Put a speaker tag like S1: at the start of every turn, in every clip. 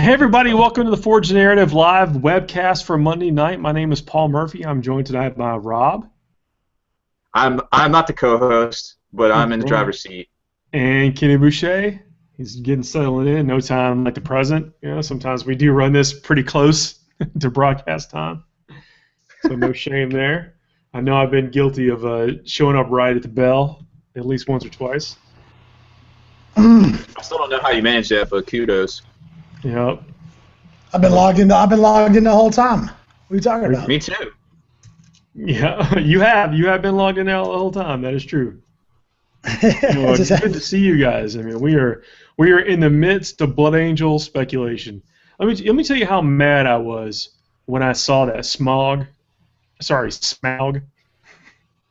S1: Hey everybody, welcome to the Forge Narrative Live Webcast for Monday night. My name is Paul Murphy. I'm joined tonight by Rob.
S2: I'm not the co-host, but I'm in the driver's seat.
S1: And Kenny Boucher. He's getting settled in. No time like the present. You know, sometimes we do run this pretty close to broadcast time, so no shame there. I know I've been guilty of showing up right at the bell at least once or twice.
S2: I still don't know how you manage that, but kudos.
S1: Yep.
S3: I've been logged in the whole time. What are you talking about?
S2: Me too.
S1: Yeah, you have been logged in the whole time. That is true. It's good to see you guys. I mean, we are in the midst of Blood Angel speculation. Let me tell you how mad I was when I saw that Smaug.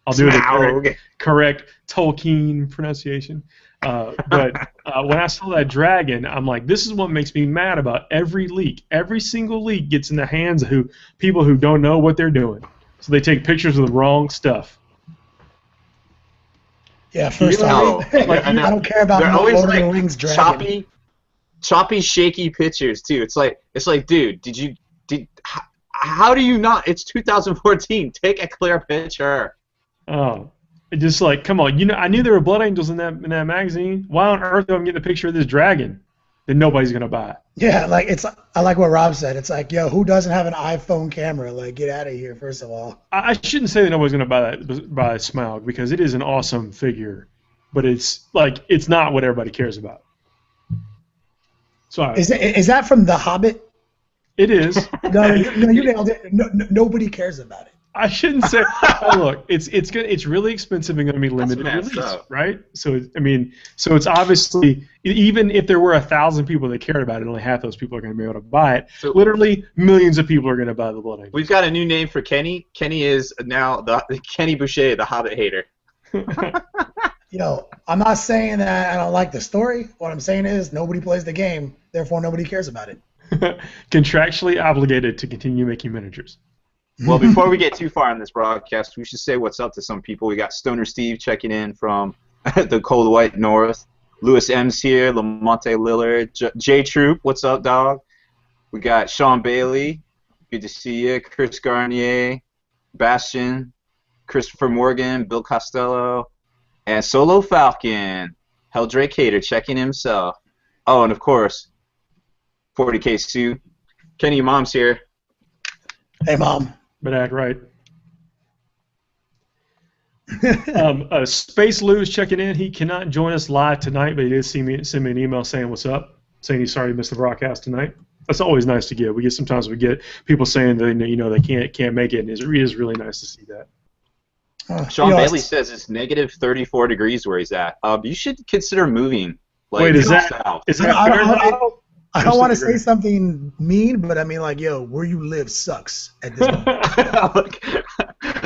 S1: I'll do the correct Tolkien pronunciation. But when I saw that dragon, I'm like, this is what makes me mad about every leak. Every single leak gets in the hands of people who don't know what they're doing. So they take pictures of the wrong stuff.
S3: Yeah, first off, I don't care about
S2: they're always
S3: Lord of the
S2: like
S3: Rings dragon.
S2: choppy, shaky pictures too. It's like, dude, how do you not? It's 2014. Take a clear picture.
S1: Oh. Just like, come on, I knew there were Blood Angels in that magazine. Why on earth do I get the picture of this dragon? Then nobody's gonna buy it.
S3: Yeah, I like what Rob said. It's like, yo, who doesn't have an iPhone camera? Like, get out of here, first of all.
S1: I shouldn't say that nobody's gonna buy Smaug because it is an awesome figure, but it's not what everybody cares about. Sorry.
S3: Is that from The Hobbit?
S1: It is.
S3: No, you nailed it. Nobody cares about it.
S1: I shouldn't say. Look, it's really expensive and going to be limited release, right? So it's obviously, even if there were 1,000 people that cared about it, only half those people are going to be able to buy it. So literally, millions of people are going to buy the Blood Angel.
S2: We've got a new name for Kenny. Kenny is now the Kenny Boucher, the Hobbit hater.
S3: Yo, I'm not saying that I don't like the story. What I'm saying is nobody plays the game, therefore nobody cares about it.
S1: Contractually obligated to continue making miniatures.
S2: Well, before we get too far on this broadcast, we should say what's up to some people. We got Stoner Steve checking in from the cold white north. Lewis M's here. Lamonte Lillard. J Troop, what's up, dog? We got Sean Bailey. Good to see you. Chris Garnier. Bastion. Christopher Morgan. Bill Costello. And Solo Falcon. Helldrake Hater checking himself. Oh, and of course, 40K Sue. Kenny, your mom's here.
S3: Hey, Mom.
S1: But act right. Space Lou is checking in. He cannot join us live tonight, but he did send me an email saying what's up, saying he's sorry he missed the broadcast tonight. That's always nice to get. Sometimes we get people saying that they can't make it, and it is really nice to see that.
S2: Sean Bailey says it's negative 34 degrees where he's at. You should consider moving.
S1: Wait, is that Fahrenheit?
S3: I don't want to say something mean, but I mean, like, yo, where you live sucks at this moment.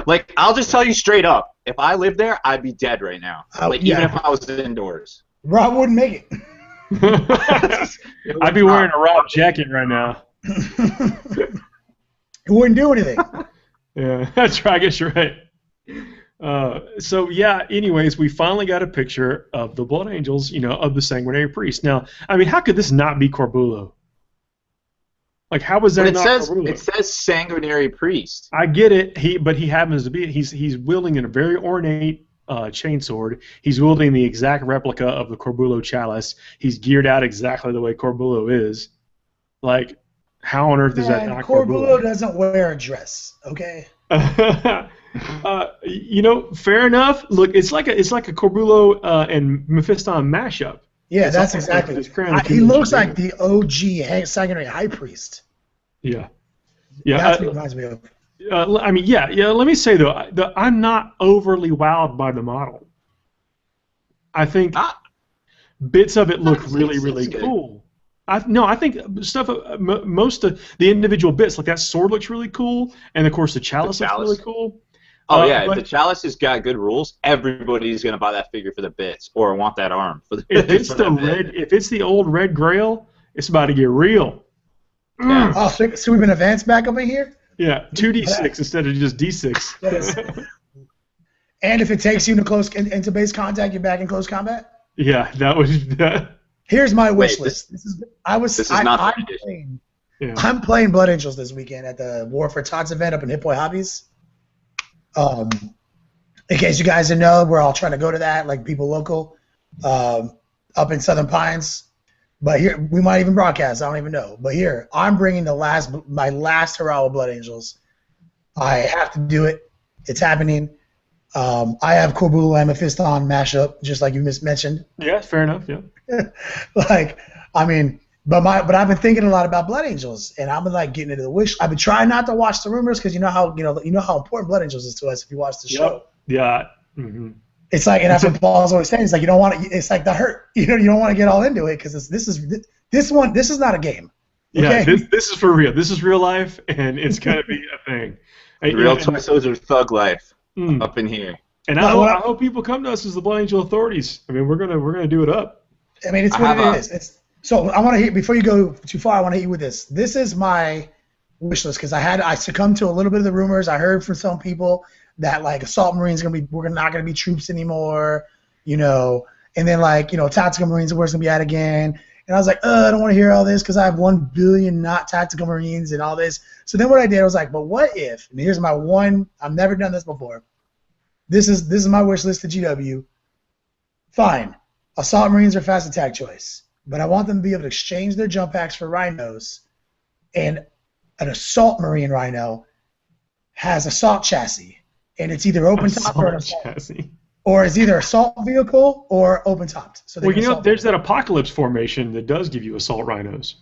S2: Like, I'll just tell you straight up. If I lived there, I'd be dead right now. Even if I was indoors.
S3: Rob wouldn't make
S1: it. I'd be wearing a Rob jacket right now.
S3: It wouldn't do anything.
S1: Yeah, that's right. I guess you're right. So yeah, anyways, we finally got a picture of the Blood Angels, of the Sanguinary Priest. Now, I mean, how could this not be Corbulo? Like, how was that Corbulo?
S2: It says Sanguinary Priest.
S1: I get it, but he happens to be. He's wielding a very ornate chainsword. He's wielding the exact replica of the Corbulo chalice. He's geared out exactly the way Corbulo is. Like, how on earth is that not Corbulo?
S3: Corbulo doesn't wear a dress, okay?
S1: Fair enough. Look, it's like a Corbulo and Mephiston mashup.
S3: Yeah, that's exactly. He looks like the OG Sanguinary High Priest.
S1: Yeah.
S3: That's what it reminds me of.
S1: Let me say though, I'm not overly wowed by the model. I think bits of it look really, really cool. I think stuff. Most of the individual bits, like that sword, looks really cool, and of course the chalice looks really cool.
S2: Oh yeah, if the chalice has got good rules, everybody's gonna buy that figure for the bits or want that arm for the.
S1: If it's the old red Grail, it's about to get real.
S3: Yeah. Oh, so we've been advanced back over here.
S1: Yeah, 2d6 instead of just d6.
S3: Yes. And if it takes you into base contact, you're back in close combat.
S1: Yeah, that was that.
S3: Here's my wish
S2: Wait,
S3: list.
S2: this is not the edition.
S3: I'm playing Blood Angels this weekend at the War for Tots event up in Hit Boy Hobbies. In case you guys didn't know, we're all trying to go to that, like people local, up in Southern Pines. But here, we might even broadcast. I don't even know. But here, I'm bringing my last hurrah with Blood Angels. I have to do it. It's happening. I have Corbulo Amethyst-On mashup, just like you mentioned.
S1: Yeah, fair enough. Yeah.
S3: Like, I mean, but I've been thinking a lot about Blood Angels, and I'm like getting into the wish. I've been trying not to watch the rumors because you know how important Blood Angels is to us if you watch the show.
S1: Yeah. Mm-hmm.
S3: It's like, and that's what Paul's always saying. It's like you don't want to. It's like the hurt. You don't want to get all into it because this is not a game. Okay?
S1: Yeah, this is for real. This is real life, and it's gonna be a thing.
S2: Real Toy Soldier thug life up in here.
S1: And I hope people come to us as the Blood Angel authorities. I mean, we're gonna do it up.
S3: I mean, it's what it is. So I want to hear, before you go too far, I want to hit you with this. This is my wish list because I succumbed to a little bit of the rumors. I heard from some people that like Assault Marines we're not gonna be troops anymore, and then like Tactical Marines where's gonna be at again. And I was like, I don't want to hear all this because I have 1 billion not Tactical Marines and all this. So then what I did, I was like, but what if? And here's my one. I've never done this before. This is my wish list to GW. Fine, Assault Marines are fast attack choice, but I want them to be able to exchange their jump packs for rhinos, and an Assault Marine rhino has assault chassis, and it's either open top or chassis. Or it's either assault vehicle or open topped. So
S1: there's that apocalypse formation that does give you assault rhinos.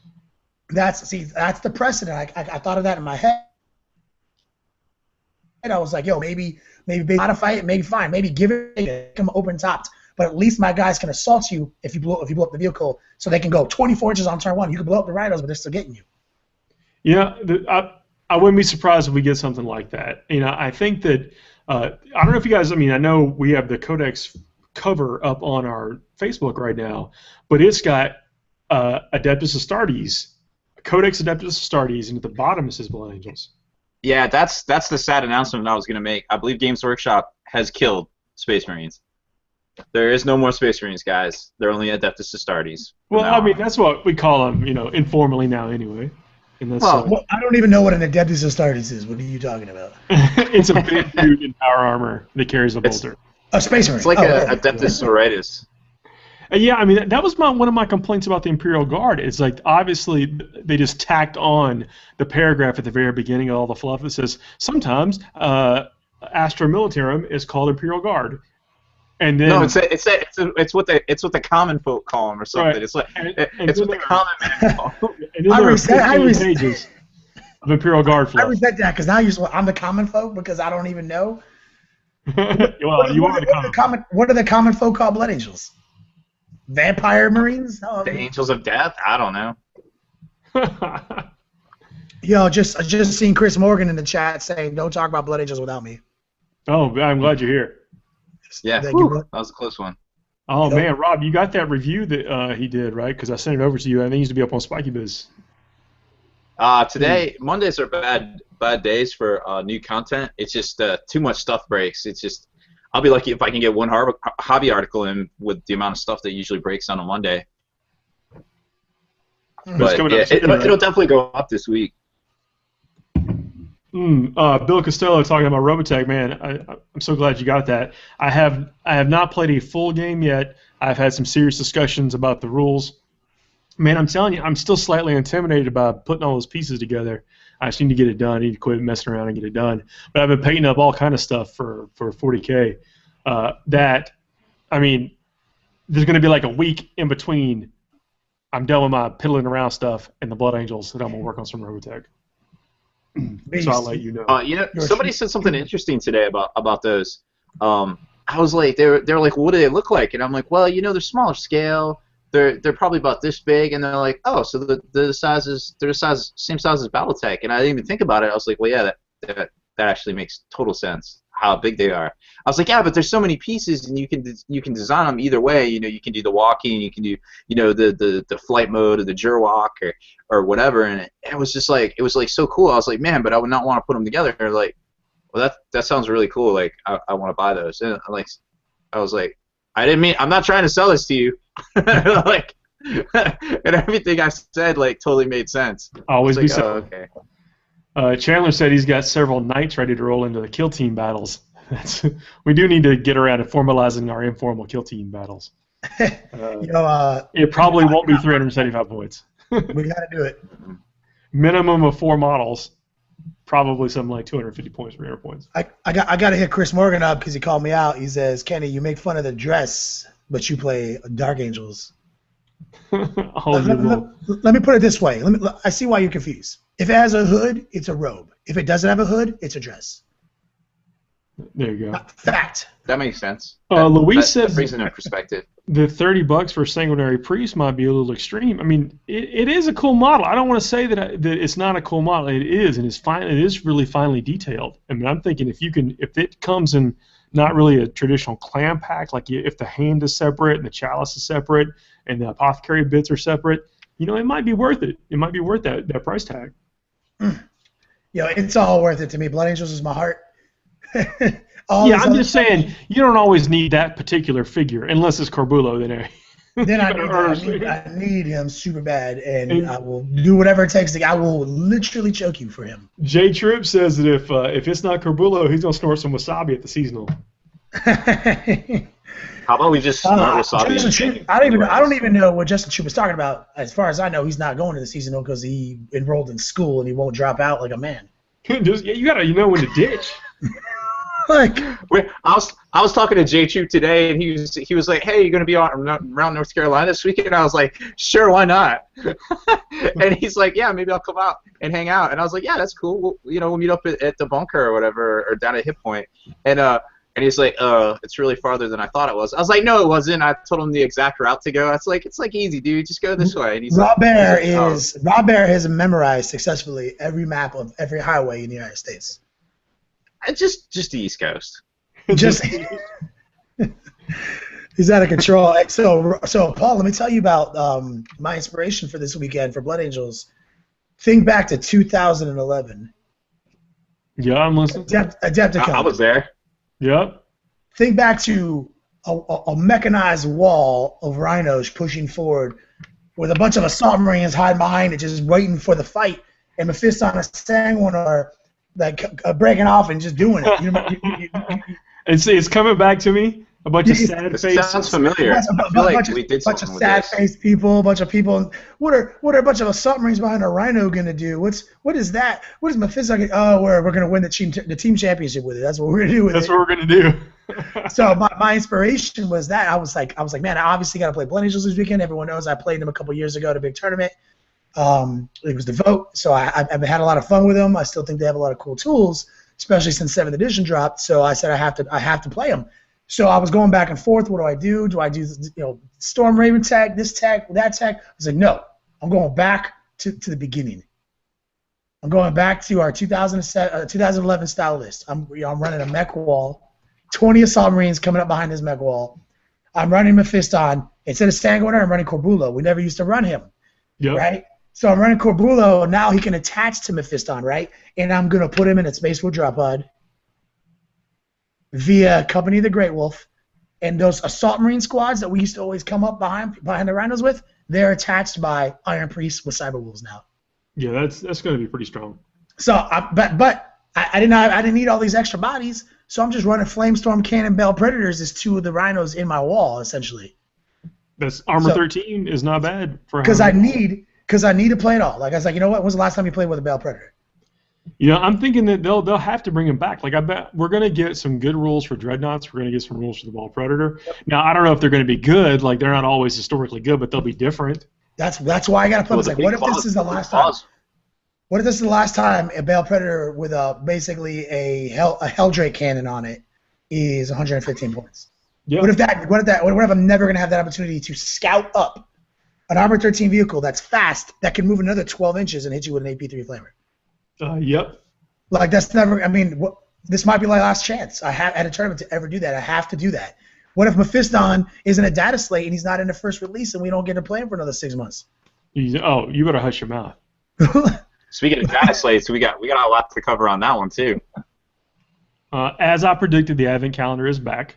S3: That's the precedent. I thought of that in my head. And I was like, maybe modify it, maybe fine, maybe give it them open topped. But at least my guys can assault you if you blow up the vehicle, so they can go 24 inches on turn 1. You can blow up the rhinos, but they're still getting you.
S1: Yeah, I wouldn't be surprised if we get something like that. I think that. I don't know if you guys. I know we have the Codex cover up on our Facebook right now, but it's got Adeptus Astartes, Codex Adeptus Astartes, and at the bottom it says Blood Angels.
S2: Yeah, that's the sad announcement I was going to make. I believe Games Workshop has killed Space Marines. There is no more Space Marines, guys. They're only Adeptus Astartes.
S1: Well, that's what we call them, informally now anyway.
S3: Well, I don't even know what an Adeptus Astartes is. What are you talking about?
S1: It's a big dude in power armor that carries a bolter.
S3: A Space Marine.
S2: It's like Adeptus Sororitas.
S1: Yeah, that was one of my complaints about the Imperial Guard. It's like, obviously, they just tacked on the paragraph at the very beginning of all the fluff that says, sometimes Astra Militarum is called Imperial Guard. And then,
S2: no, it's what the common folk call them or something. Right. It's like it's what the common man call them.
S1: And then I reset pages of Imperial Guard fluff.
S3: I reset that because now I'm the common folk because I don't even know. What are the common folk called Blood Angels? Vampire Marines?
S2: The Angels of Death? I don't
S3: know. Just seen Chris Morgan in the chat saying, "Don't talk about Blood Angels without me."
S1: Oh, I'm glad you're here.
S2: Yeah, that was a close one.
S1: Oh, man, Rob, you got that review that he did, right? Because I sent it over to you. I think it used to be up on Spiky Biz.
S2: Today, Mondays are bad days for new content. It's just too much stuff breaks. It's just, I'll be lucky if I can get one hobby article in with the amount of stuff that usually breaks on a Monday. But it'll definitely go up this week.
S1: Bill Costello talking about Robotech, man. I'm so glad you got that. I have not played a full game yet. I've had some serious discussions about the rules. Man, I'm telling you, I'm still slightly intimidated about putting all those pieces together. I just need to get it done. I need to quit messing around and get it done. But I've been painting up all kind of stuff for 40K. There's going to be like a week in between I'm done with my piddling around stuff and the Blood Angels that I'm going to work on some Robotech. So I'll let you know.
S2: Somebody said something interesting today about those. I was like, they were like, what do they look like? And I'm like, well, they're smaller scale. They're probably about this big. And they're like, oh, so they're the same size as BattleTech. And I didn't even think about it. I was like, well, yeah, that actually makes total sense how big they are. I was like, yeah, but there's so many pieces, and you can design them either way. You can do the walking, you can do the flight mode or the Jurwalk or whatever. And it was just like so cool. I was like, man, but I would not want to put them together. Like, well, that sounds really cool. Like, I want to buy those. And I was like, I'm not trying to sell this to you. Like, and everything I said like totally made sense.
S1: Always
S2: like,
S1: be so. Okay. Chandler said he's got several knights ready to roll into the kill team battles. We do need to get around to formalizing our informal kill team battles. It probably won't be 375 points.
S3: We got to do it.
S1: Minimum of 4 models. Probably something like 250 points, 300 points.
S3: I got to hit Chris Morgan up because he called me out. He says, Kenny, you make fun of the dress, but you play Dark Angels. Let me put it this way. I see why you're confused. If it has a hood, it's a robe. If it doesn't have a hood, it's a dress.
S1: There you go.
S3: Fact.
S2: That makes sense.
S1: Luis says
S2: that brings it in perspective.
S1: The $30 for Sanguinary Priest might be a little extreme. I mean, it is a cool model. I don't want to say that it's not a cool model. It is, and it is really finely detailed. I mean, I'm thinking if it comes in not really a traditional clan pack, like if the hand is separate and the chalice is separate and the apothecary bits are separate, it might be worth it. It might be worth that price tag.
S3: It's all worth it to me. Blood Angels is my heart.
S1: I'm just saying you don't always need that particular figure unless it's Corbulo.
S3: Then I need him super bad, and I will do whatever it takes. I will literally choke you for him.
S1: J Troop says that if it's not Corbulo, he's gonna snort some wasabi at the seasonal.
S2: How about we just snort wasabi?
S3: I don't even know what Justin Troop was talking about. As far as I know, he's not going to the seasonal because he enrolled in school and he won't drop out like a man.
S1: You gotta when to ditch.
S2: I was talking to J Troop today, and he was like, "Hey, you're gonna be around North Carolina this weekend?" And I was like, "Sure, why not?" And he's like, "Yeah, maybe I'll come out and hang out." And I was like, "Yeah, that's cool. We'll meet up at the bunker or whatever, or down at Hit Point." And he's like, "It's really farther than I thought it was." I was like, "No, it wasn't." I told him the exact route to go. It's like easy, dude. Just go this way. And he's
S3: Rob Bear has memorized successfully every map of every highway in the United States.
S2: Just the East Coast.
S3: He's out of control. So Paul, let me tell you about my inspiration for this weekend for Blood Angels. Think back to 2011.
S1: Yeah, I'm listening.
S3: Adepticon.
S2: I was there.
S1: Yep.
S3: Think back to a mechanized wall of rhinos pushing forward with a bunch of assault marines hiding behind it, just waiting for the fight, and Mephiston and Sanguinar breaking off and just doing it.
S1: It's coming back to me. A bunch of sad faces.
S2: It sounds familiar. I feel like we did something with this.
S3: Bunch of sad-faced people, a bunch of people. What are a bunch of assault marines behind a rhino gonna do? What is that? What is Mephiston? Oh, we're gonna win the team championship with it. That's what we're gonna do with it.
S1: That's what we're gonna do.
S3: So my inspiration was that I was like, man, I obviously gotta play Blood Angels this weekend. Everyone knows I played them a couple years ago at a big tournament. It was the vote, so I've had a lot of fun with them. I still think they have a lot of cool tools, especially since 7th edition dropped. So I said I have to play them. So I was going back and forth. What do I do? Do I do Storm Raven tag, this tag, that tag? I was like, no, I'm going back to the beginning. I'm going back to our 2011 style list. I'm running a mech wall, 20 assault marines coming up behind this mech wall. I'm running Mephiston. Instead of Sanguinar, I'm running Corbulo. We never used to run him, right? So I'm running Corbulo. Now he can attach to Mephiston, right? And I'm going to put him in a Space Wolf drop pod via Company of the Great Wolf. And those Assault Marine squads that we used to always come up behind the Rhinos with, they're attached by Iron Priests with Cyber Wolves now.
S1: Yeah, that's going to be pretty strong.
S3: So, but I didn't need all these extra bodies, so I'm just running Flamestorm Cannon Bell Predators as 2 of the Rhinos in my wall, essentially.
S1: That's Armor 13 is not bad for
S3: because I need to play it all. Like I was like, you know what? When was the last time you played with a Bell Predator?
S1: I'm thinking that they'll have to bring him back. Like I bet we're gonna get some good rules for Dreadnoughts. We're gonna get some rules for the Ball Predator. Yep. Now I don't know if they're gonna be good. Like they're not always historically good, but they'll be different.
S3: That's why I gotta play. Like, what if this is the last time? What if this is the last time a Bale Predator with basically a Helldrake cannon on it is 115 points? Yep. What if I'm never gonna have that opportunity to scout up an Armor 13 vehicle that's fast that can move another 12 inches and hit you with an AP3 flamer?
S1: Yep.
S3: Like that's never. I mean, this might be my last chance. I have at a tournament to ever do that. I have to do that. What if Mephiston isn't a data slate and he's not in the first release and we don't get to play him for another 6 months?
S1: Oh, you better hush your mouth.
S2: Speaking of data slates, we got a lot to cover on that one too.
S1: As I predicted, the Advent calendar is back.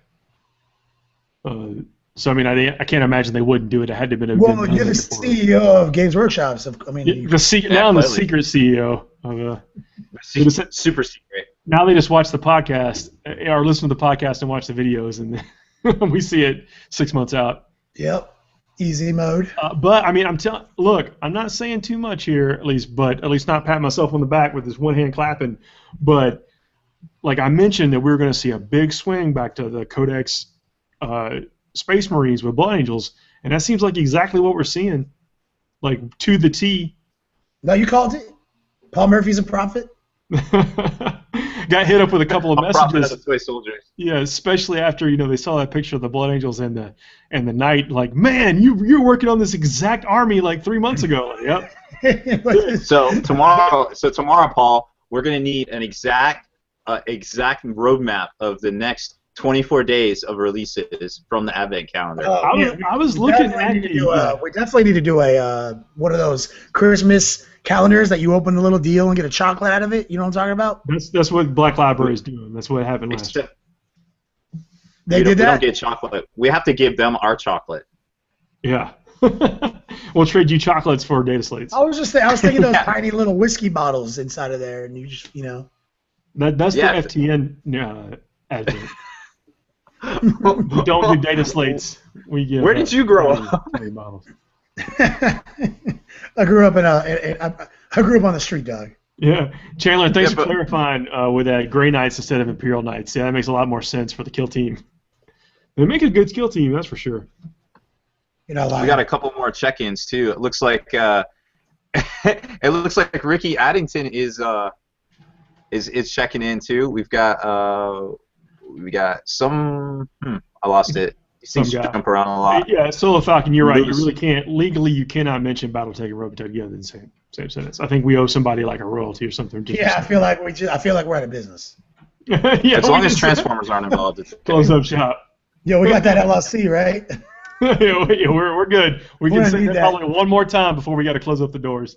S1: So I mean, I can't imagine they wouldn't do it. It had to have been a
S3: Well,
S1: good
S3: you're the CEO of Games Workshop. So, I mean,
S1: now I'm the secret CEO of
S2: super secret.
S1: Now they just watch the podcast or listen to the podcast and watch the videos, and we see it 6 months out.
S3: Yep, easy mode.
S1: But I mean, look, I'm not saying too much here, at least not patting myself on the back with this one hand clapping. But like I mentioned, that we were going to see a big swing back to the Codex Space Marines with Blood Angels, and that seems like exactly what we're seeing, like to the T.
S3: No, you called it. Paul Murphy's a prophet.
S1: Got hit up with a couple of messages.
S2: Of the toy soldiers.
S1: Yeah, especially after they saw that picture of the Blood Angels and the Knight. Like, man, you're working on this exact army like 3 months ago. Yep.
S2: So tomorrow, Paul, we're gonna need an exact roadmap of the next 24 days of releases from the Advent calendar.
S1: I was looking at
S3: we definitely need to do a one of those Christmas calendars that you open a little deal and get a chocolate out of it. You know what I'm talking about?
S1: That's what Black Library is doing. That's what happened last year.
S3: They did that?
S2: We don't get chocolate. We have to give them our chocolate.
S1: Yeah. We'll trade you chocolates for data slates.
S3: I was thinking those tiny little whiskey bottles inside of there, and you just,
S1: That's the FTN Advent. We don't do data slates. We give.
S2: Where did you grow up?
S1: Bottles.
S3: I grew up I grew up on the street, dog.
S1: Yeah, Chandler, thanks for clarifying with that Grey Knights instead of Imperial Knights. Yeah, that makes a lot more sense for the kill team. They make a good skill team, that's for sure.
S2: We got a couple more check-ins too. It looks like Ricky Addington is checking in too. We got some. I lost it. He seems to jump around a lot.
S1: Yeah, Solo Falcon, you're right. You really can't legally. You cannot mention BattleTech and Robotech together in the same sentence. I think we owe somebody like a royalty or something.
S3: Yeah, I feel like we're out of business.
S2: Yeah, as long as Transformers aren't involved. It's
S1: close up shop.
S3: Yo, we got that LLC, right?
S1: Yeah, we're good. We can say that probably one more time before we got to close up the doors.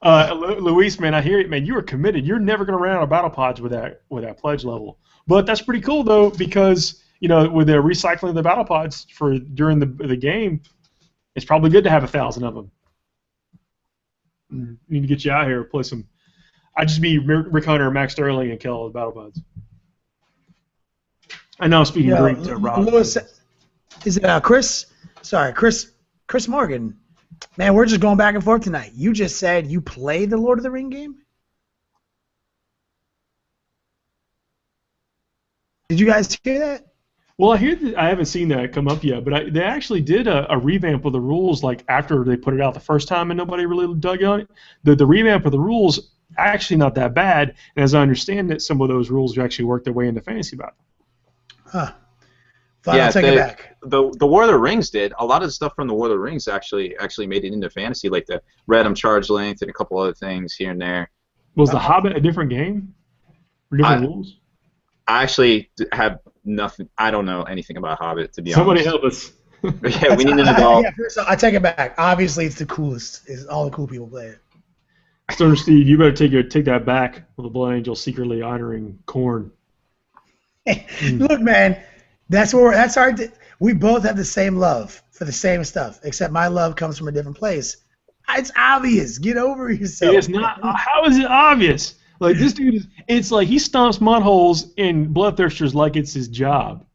S1: Luis, man, I hear it, man. You are committed. You're never going to run out of battle pods with that pledge level. But that's pretty cool though, because with the recycling of the battle pods for during the game, it's probably good to have 1,000 of them. Need to get you out here, play some. I'd just be Rick Hunter, Max Sterling, and kill all the battle pods. I know I'm speaking Greek to Rob.
S3: Lewis, is it Chris? Sorry, Chris Morgan. Man, we're just going back and forth tonight. You just said you played the Lord of the Ring game? Did you guys hear that?
S1: Well, I haven't seen that come up yet, but they actually did a revamp of the rules like after they put it out the first time and nobody really dug on it. The revamp of the rules actually not that bad, and as I understand it, some of those rules actually work their way into Fantasy Battle.
S3: Huh. Fine, I'll take it back.
S2: The War of the Rings did. A lot of the stuff from the War of the Rings actually made it into Fantasy, like the random charge length and a couple other things here and there.
S1: Was the Hobbit a different game? Or different rules?
S2: I actually have nothing. I don't know anything about Hobbit, to be
S1: honest. Somebody help us.
S2: Yeah, we need an adult.
S3: I take it back. Obviously, it's the coolest. All the cool people play it.
S1: Stoner Steve, you better take that back with the Blood Angel secretly honoring Korn.
S3: Look, man, that's our. We both have the same love for the same stuff, except my love comes from a different place. It's obvious. Get over yourself.
S1: It's not. How is it obvious? Like this dude it's like he stomps mud holes in Bloodthirsters like it's his job.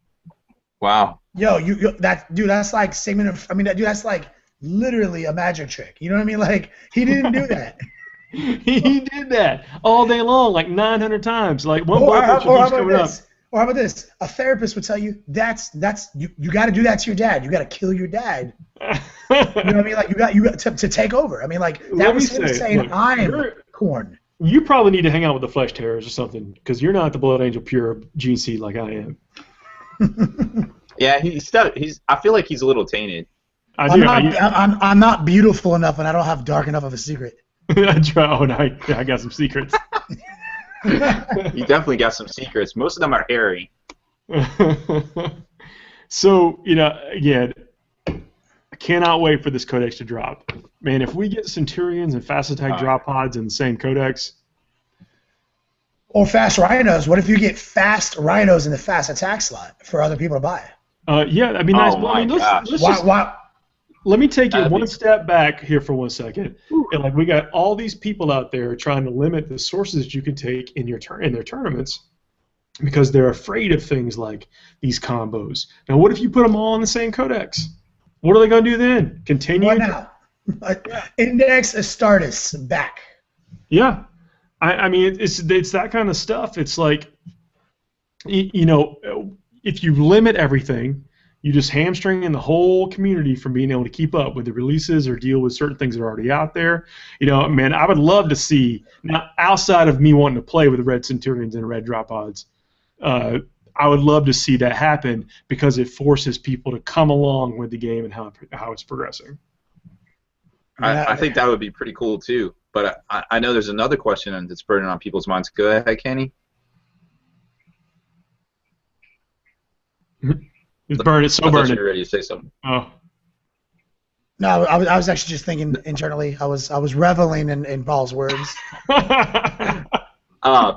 S2: Wow.
S3: Yo, that's like Sigmund. That's like literally a magic trick. You know what I mean? Like he didn't do that.
S1: He did that all day long, like 900 times. Like one
S3: Bloodthirster keeps coming up. Or how about this? A therapist would tell you that's you got to do that to your dad. You got to kill your dad. You know what I mean? Like you got to take over. I mean, like that was him saying, "I'm Korn."
S1: You probably need to hang out with the Flesh Terrors or something, because you're not the Blood Angel pure gene seed like I am.
S2: Yeah, I feel like he's a little tainted.
S3: I'm not beautiful enough, and I don't have dark enough of a secret.
S1: That's right. Oh, no, I got some secrets.
S2: You definitely got some secrets. Most of them are hairy.
S1: So, again, I cannot wait for this codex to drop. Man, if we get Centurions and Fast Attack drop pods in the same codex.
S3: Or fast rhinos. What if you get fast rhinos in the fast attack slot for other people to buy?
S1: Yeah, I mean, nice.
S2: Oh
S1: I mean,
S2: my gosh.
S1: Let me take it
S2: That'd
S1: one
S2: be-
S1: step back here for 1 second. And like we got all these people out there trying to limit the sources you can take in in their tournaments because they're afraid of things like these combos. Now, what if you put them all in the same codex? What are they going to do then? Continue?
S3: What now? Index Astartes back.
S1: Yeah. I mean, it's that kind of stuff. It's like, you know, if you limit everything, you just hamstring the whole community from being able to keep up with the releases or deal with certain things that are already out there. You know, man, I would love to see, now outside of me wanting to play with Red Centurions and Red Drop Odds, I would love to see that happen because it forces people to come along with the game and how it's progressing.
S2: I think that would be pretty cool too. But I know there's another question that's burning on people's minds. Go ahead, Kenny.
S1: It's burning. It's so burning.
S2: You're ready to say something.
S1: Oh.
S3: No, I was actually just thinking internally. I was reveling in Paul's words.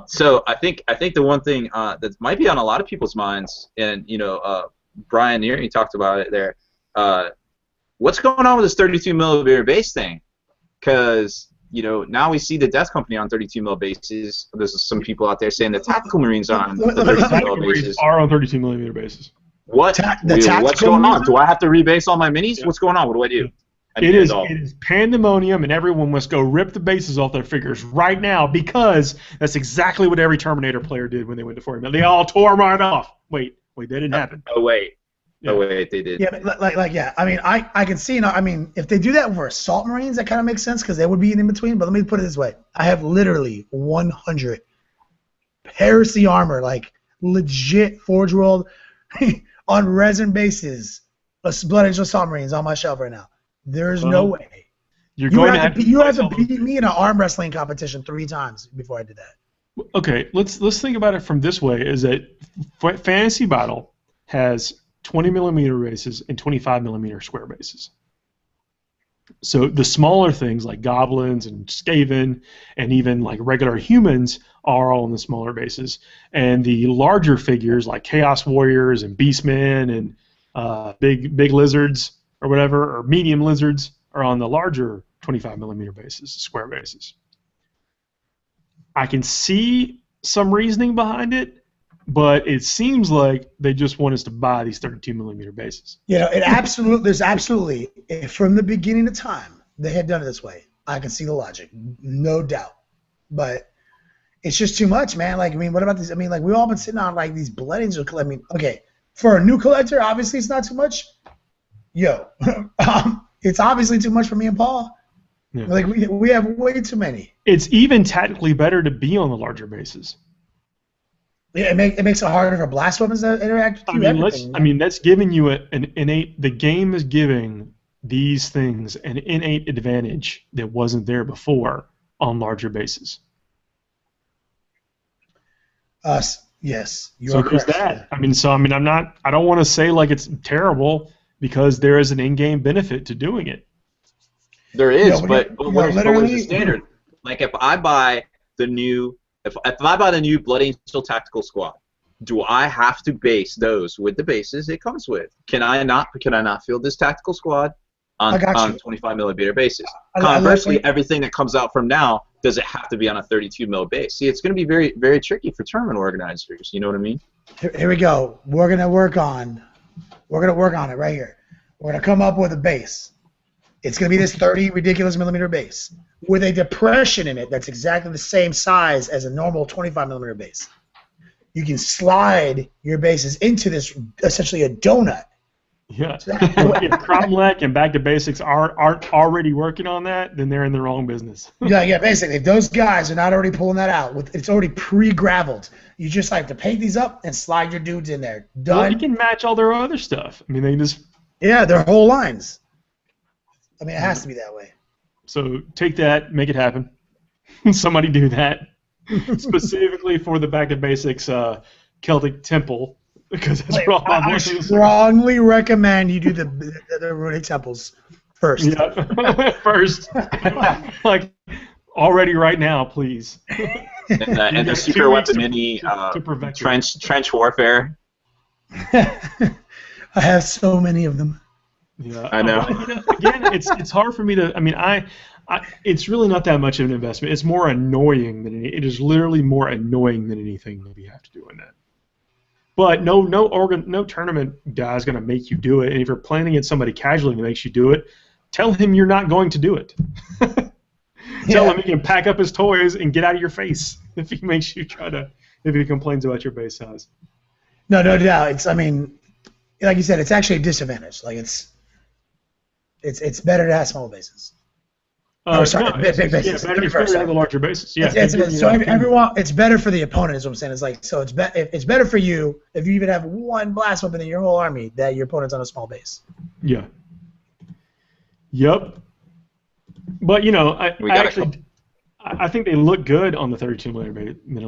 S2: So I think the one thing that might be on a lot of people's minds, and you know, Brian, you talked about it there. What's going on with this 32mm base thing? Because you know, now we see the Death Company on 32mm bases. There's some people out there saying the Tactical Marines on the 32mm bases.
S1: Are on 32mm bases.
S2: What's going on? Do I have to rebase all my minis? Yeah. What's going on? What do I do?
S1: It is pandemonium, and everyone must go rip the bases off their figures right now because that's exactly what every Terminator player did when they went to 40mm. They all tore them right off. Wait, that didn't happen.
S2: Oh, wait.
S1: Yeah.
S2: Oh, wait, they did.
S3: Yeah, but yeah. I mean, I can see. I mean, if they do that for Assault Marines, that kind of makes sense because they would be in between. But let me put it this way: I have literally 100 Heresy armor, like legit Forge World on resin bases, Blood Angel Assault Marines on my shelf right now. There's no way. You have to beat me in an arm wrestling competition 3 times before I did that.
S1: Okay, let's think about it from this way: is that Fantasy Battle has 20mm bases and 25mm square bases. So the smaller things like goblins and Skaven and even like regular humans are all in the smaller bases, and the larger figures like Chaos Warriors and Beastmen and big lizards or whatever, or medium lizards are on the larger 25mm bases, square bases. I can see some reasoning behind it, but it seems like they just want us to buy these 32mm bases.
S3: You know, there's absolutely, from the beginning of time, they had done it this way. I can see the logic, no doubt. But it's just too much, man. Like, I mean, what about this? I mean, like, we've all been sitting on, like, these Blood Angel. I mean, okay, for a new collector, obviously it's not too much. Yo, it's obviously too much for me and Paul. Yeah. Like, we have way too many.
S1: It's even tactically better to be on the larger bases.
S3: Yeah, it makes it harder for blast weapons to interact with you.
S1: I mean, that's giving you an innate. The game is giving these things an innate advantage that wasn't there before on larger bases.
S3: Yes,
S1: you're correct. That. I mean, I don't want to say like it's terrible because there is an in-game benefit to doing it.
S2: There is, but where's the standard? Like if I buy the new. If I buy the new Blood Angel Tactical Squad, do I have to base those with the bases it comes with? Can I not field this Tactical Squad on 25mm bases? Conversely, everything that comes out from now, does it have to be on a 32mm base? See, it's going to be very, very tricky for tournament organizers. You know what I mean?
S3: Here we go. We're going to work on it right here. We're going to come up with a base. It's going to be this 30 ridiculous millimeter base with a depression in it that's exactly the same size as a normal 25mm base. You can slide your bases into this, essentially a donut.
S1: Yeah. If Cromlech and Back to Basics aren't already working on that, then they're in the wrong business.
S3: Yeah, basically. If those guys are not already pulling that out, it's already pre-graveled. You just have to paint these up and slide your dudes in there. Done.
S1: Well, you can match all their other stuff. I mean, they just...
S3: Yeah, their whole lines. I mean, it has to be that way.
S1: So take that, make it happen. Somebody do that. Specifically for the Back to Basics Celtic Temple, because that's what
S3: I strongly recommend you do the runic temples first.
S1: Yeah, first. Like already right now, please.
S2: And the secret weapon mini trench warfare.
S3: I have so many of them.
S1: Yeah,
S2: I know.
S1: Again, it's hard for me to. I mean, it's really not that much of an investment. It's more annoying than it is literally more annoying than anything that we have to do in that. But no tournament guy is going to make you do it. And if you're playing against somebody casually that makes you do it, tell him you're not going to do it. Tell him he can pack up his toys and get out of your face if he makes you if he complains about your base size.
S3: No doubt. I mean, like you said, it's actually a disadvantage. Like it's better to have small bases. Big bases.
S1: Yeah, better to have the larger bases. Yeah.
S3: Everyone, it's better for the opponent, is what I'm saying. It's like it's better for you if you even have one blast weapon in your whole army that your opponent's on a small base.
S1: Yeah. Yep. But I think they look good on the 32 millimeter.
S3: They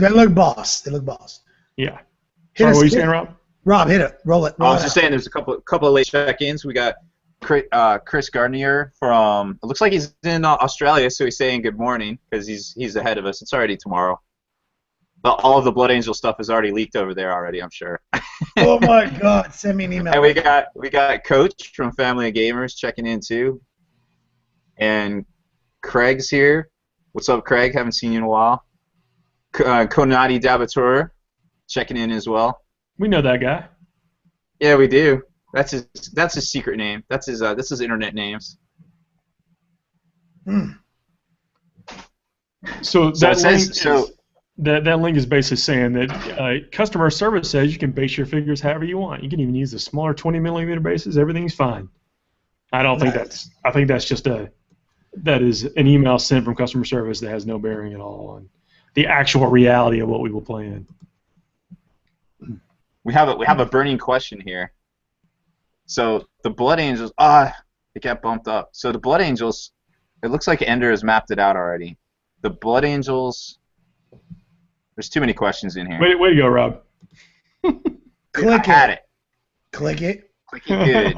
S3: look boss. They look boss.
S1: Yeah. Sorry, what were you saying, Rob?
S3: Rob, hit it. Roll it.
S2: I was just saying, there's a couple of late check-ins. We got Chris Gardner from. It looks like he's in Australia, so he's saying good morning because he's ahead of us. It's already tomorrow. But all of the Blood Angel stuff is already leaked over there already, I'm sure.
S3: Oh my God! Send me an email.
S2: And we got Coach from Family of Gamers checking in too. And Craig's here. What's up, Craig? Haven't seen you in a while. Konati Dabatur checking in as well.
S1: We know that guy.
S2: Yeah, we do. That's his secret name. That's his internet names.
S1: So that link is basically saying that customer service says you can base your figures however you want. You can even use the smaller 20 millimeter bases. Everything's fine. I don't think that's. I think that's just that is an email sent from customer service that has no bearing at all on the actual reality of what we will play in.
S2: We have a burning question here. So the Blood Angels, it got bumped up. So the Blood Angels, it looks like Ender has mapped it out already. The Blood Angels, there's too many questions in here.
S1: Way to go, Rob.
S3: Click it. Click it.
S2: Click it good.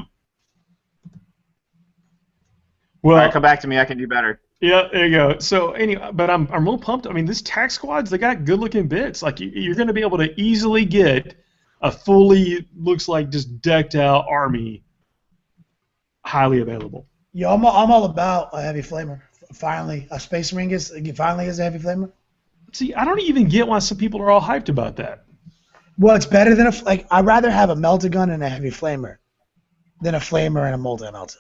S1: Well,
S2: all right, come back to me. I can do better.
S1: Yeah, there you go. So anyway, but I'm real pumped. I mean, this tac squads, they got good-looking bits. Like you're going to be able to easily get a fully looks like just decked out army, highly available.
S3: Yeah, I'm all about a heavy flamer. Finally, a Space Marine finally is a heavy flamer.
S1: See, I don't even get why some people are all hyped about that.
S3: Well, it's better than I'd rather have a melta gun and a heavy flamer than a flamer and a multi-melta.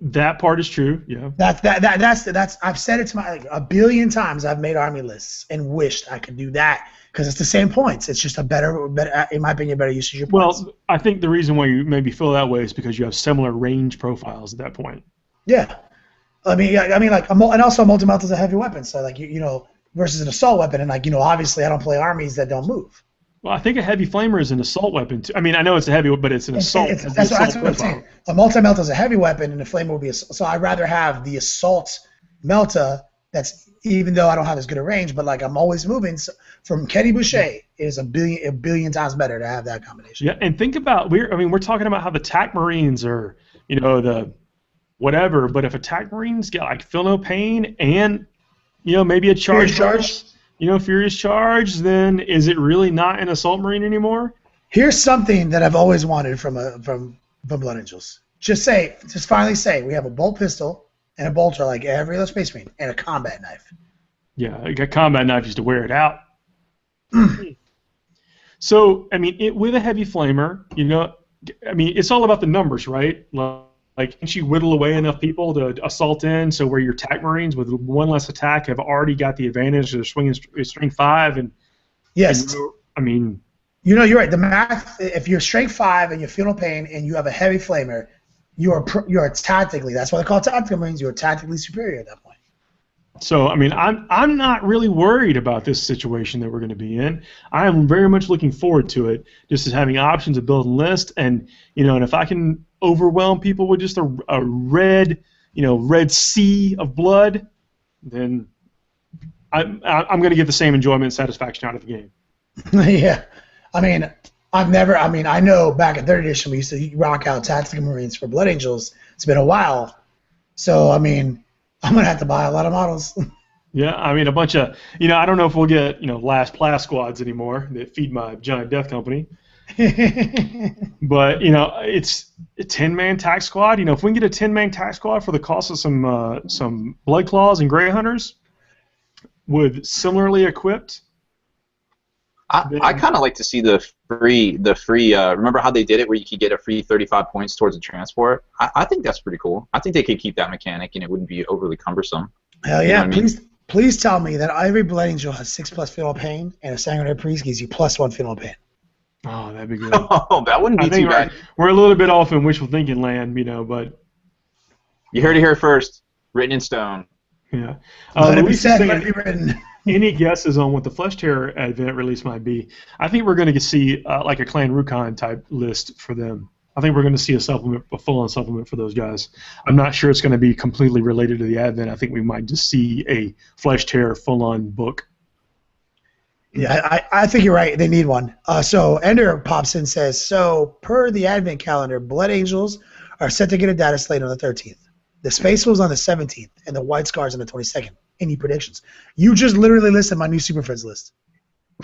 S1: That part is true. Yeah.
S3: That's I've said it to a billion times. I've made army lists and wished I could do that because it's the same points. It's just a better, in my opinion, better usage of points.
S1: Well, I think the reason why you maybe feel that way is because you have similar range profiles at that point.
S3: Yeah. I mean, and also a multi-melta is a heavy weapon, so versus an assault weapon, and obviously I don't play armies that don't move.
S1: Well, I think a heavy flamer is an assault weapon too. I mean, I know it's a heavy, but it's an assault.
S3: That's what I'm saying. A multi-melta is a heavy weapon, and a flamer will be so I'd rather have the assault melta. That's even though I don't have as good a range, but I'm always moving. So from Kenny Boucher is a billion times better to have that combination.
S1: Yeah, and think about we're talking about how the TAC Marines are, the whatever, but if a TAC Marines get Feel No Pain and maybe a charge. Furious Charge, then is it really not an Assault Marine anymore?
S3: Here's something that I've always wanted from Blood Angels. Just finally say we have a bolt pistol and a bolter like every other Space Marine and a combat knife.
S1: Yeah, a combat knife used to wear it out. So, with a heavy flamer, it's all about the numbers, right? Can't you whittle away enough people to assault in so where your TAC Marines with one less attack have already got the advantage of swinging strength 5? And
S3: yes. You're right. The math, if you're strength 5 and you feel no pain and you have a heavy flamer, you're tactically, that's why they call it tactical Marines, you're tactically superior at that point.
S1: So, I'm not really worried about this situation that we're going to be in. I am very much looking forward to it, just as having options to build a list, and and if I can overwhelm people with just a red sea of blood, then I'm going to get the same enjoyment and satisfaction out of the game.
S3: Yeah, I know back in 3rd edition we used to rock out tactical Marines for Blood Angels. It's been a while. So I mean, I'm gonna have to buy a lot of models.
S1: Yeah, I mean a bunch of I don't know if we'll get last Plas squads anymore that feed my giant death company. But it's a 10-man tax squad. If we can get a 10-man tax squad for the cost of some blood claws and gray hunters, with similarly equipped.
S2: I kind of like to see the free. Remember how they did it, where you could get a free 35 points towards a transport? I think that's pretty cool. I think they could keep that mechanic, and it wouldn't be overly cumbersome.
S3: Hell yeah! Please tell me that every Blood Angel has 6+ Fatal Pain, and a Sanguinary Priest gives you +1 Fatal Pain.
S1: Oh, that'd be good.
S2: Oh, that wouldn't be too bad.
S1: We're a little bit off in wishful thinking land, but
S2: you heard it here first. Written in stone.
S1: Yeah.
S3: Let it be said, let it be written.
S1: Any guesses on what the Flesh Terror Advent release might be? I think we're going to see like a Clan Rukon type list for them. I think we're going to see a full-on supplement for those guys. I'm not sure it's going to be completely related to the Advent. I think we might just see a Flesh Terror full-on book.
S3: Yeah, I think you're right. They need one. So Ender pops in and says, so per the Advent calendar, Blood Angels are set to get a data slate on the 13th. The Space Wolves on the 17th, and the White Scars on the 22nd. Any predictions? You just literally listed my new Super Friends list.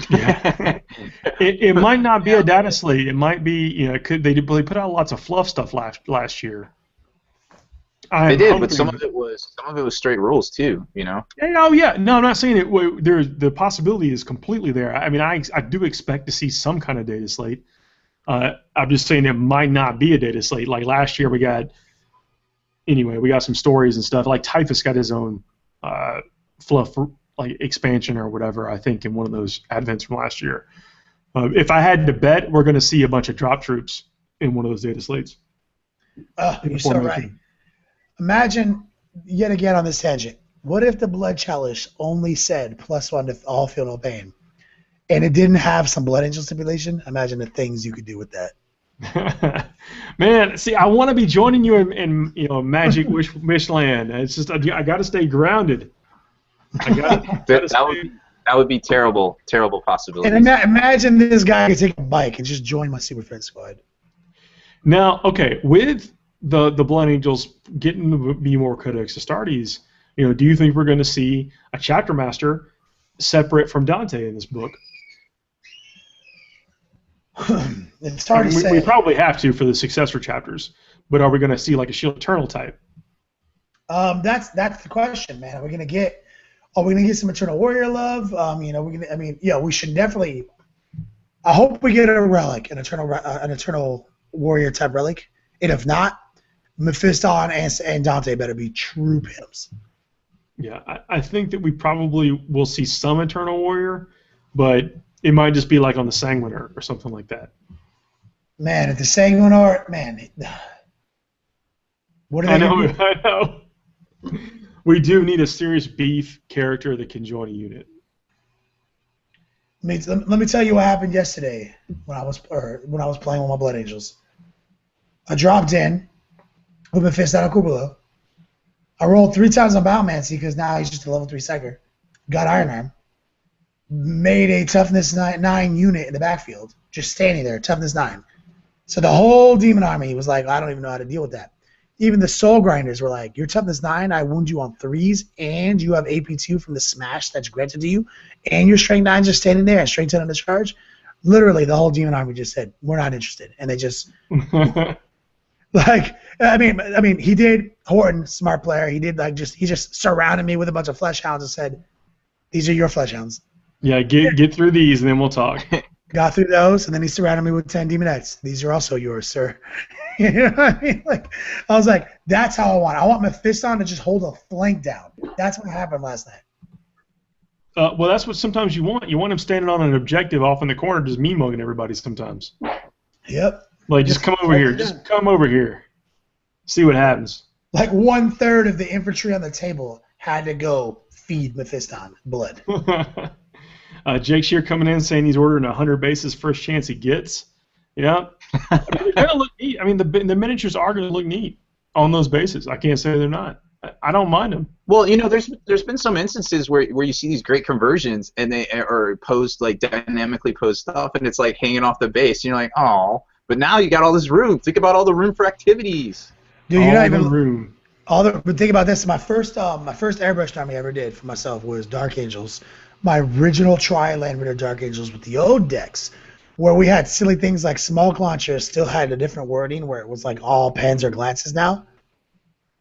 S1: Yeah. it might not be a data slate. It might be, they put out lots of fluff stuff last year.
S2: They did, but some of it was straight rules too.
S1: Oh yeah, no, I'm not saying it. The possibility is completely there. I mean, I do expect to see some kind of data slate. I'm just saying it might not be a data slate. Like last year, we got some stories and stuff. Like Typhus got his own fluff like expansion or whatever. I think in one of those advents from last year. If I had to bet, we're going to see a bunch of drop troops in one of those data slates.
S3: You're so right. Imagine, yet again on this tangent, what if the Blood Chalice only said +1 to all feel no pain, and it didn't have some Blood Angel stipulation? Imagine the things you could do with that.
S1: Man, see, I want to be joining you in Magic Wish Land. It's just I got to stay grounded.
S2: That would be terrible possibility.
S3: And imagine this guy could take a bike and just join my Super Friends squad.
S1: Now, okay, with the Blood Angels getting to be more Codex Astartes, do you think we're going to see a chapter master separate from Dante in this book?
S3: It's hard to say.
S1: We probably have to for the successor chapters, but are we going to see like a Shield Eternal type?
S3: That's the question, man. Are we going to get some Eternal Warrior love? We should definitely. I hope we get a relic, an Eternal Warrior type relic, and if not, Mephiston and Dante better be true pimps.
S1: Yeah, I think that we probably will see some Eternal Warrior, but it might just be like on the Sanguinar or something like that.
S3: Man, at the Sanguinar, man. What are they gonna do?
S1: I know. We do need a serious beef character that can join a unit.
S3: Let me tell you what happened yesterday when I was playing with my Blood Angels. I dropped in with my fist out of Kubalo. I rolled 3 times on Biomancy because now he's just a level 3 Psyker. Got Iron Arm. Made a Toughness 9 unit in the backfield, just standing there, Toughness 9. So the whole Demon Army was like, I don't even know how to deal with that. Even the Soul Grinders were like, you're Toughness 9, I wound you on 3s, and you have AP2 from the Smash that's granted to you, and your Strength 9 just standing there and Strength 10 on the charge. Literally, the whole Demon Army just said, we're not interested. And they just... he did, Horton, smart player, he just surrounded me with a bunch of Flesh Hounds and said, these are your Flesh Hounds.
S1: Yeah, get through these and then we'll talk.
S3: Got through those, and then he surrounded me with 10 Demonettes. These are also yours, sir. You know what I mean? I was like, that's how I want it. I want Mephiston to just hold a flank down. That's what happened last night.
S1: Well, that's what sometimes you want. You want him standing on an objective off in the corner just mean-mugging everybody sometimes.
S3: Yep.
S1: Like, just come over here. Just come over here. See what happens.
S3: Like 1/3 of the infantry on the table had to go feed Mephiston blood.
S1: Jake Shear coming in saying he's ordering 100 bases first chance he gets. Yeah. They're going to look neat. I mean, the miniatures are going to look neat on those bases. I can't say they're not. I don't mind them.
S2: Well, there's been some instances where you see these great conversions and they are posed, like, dynamically posed stuff, and it's like hanging off the base. And you're like, oh, but now you got all this room. Think about all the room for activities.
S3: Dude, you're not even room. But think about this: my first airbrush army I ever did for myself was Dark Angels, my original Tri-Land Raider Dark Angels with the old decks, where we had silly things like smoke launchers still had a different wording where it was like all pens or glances now.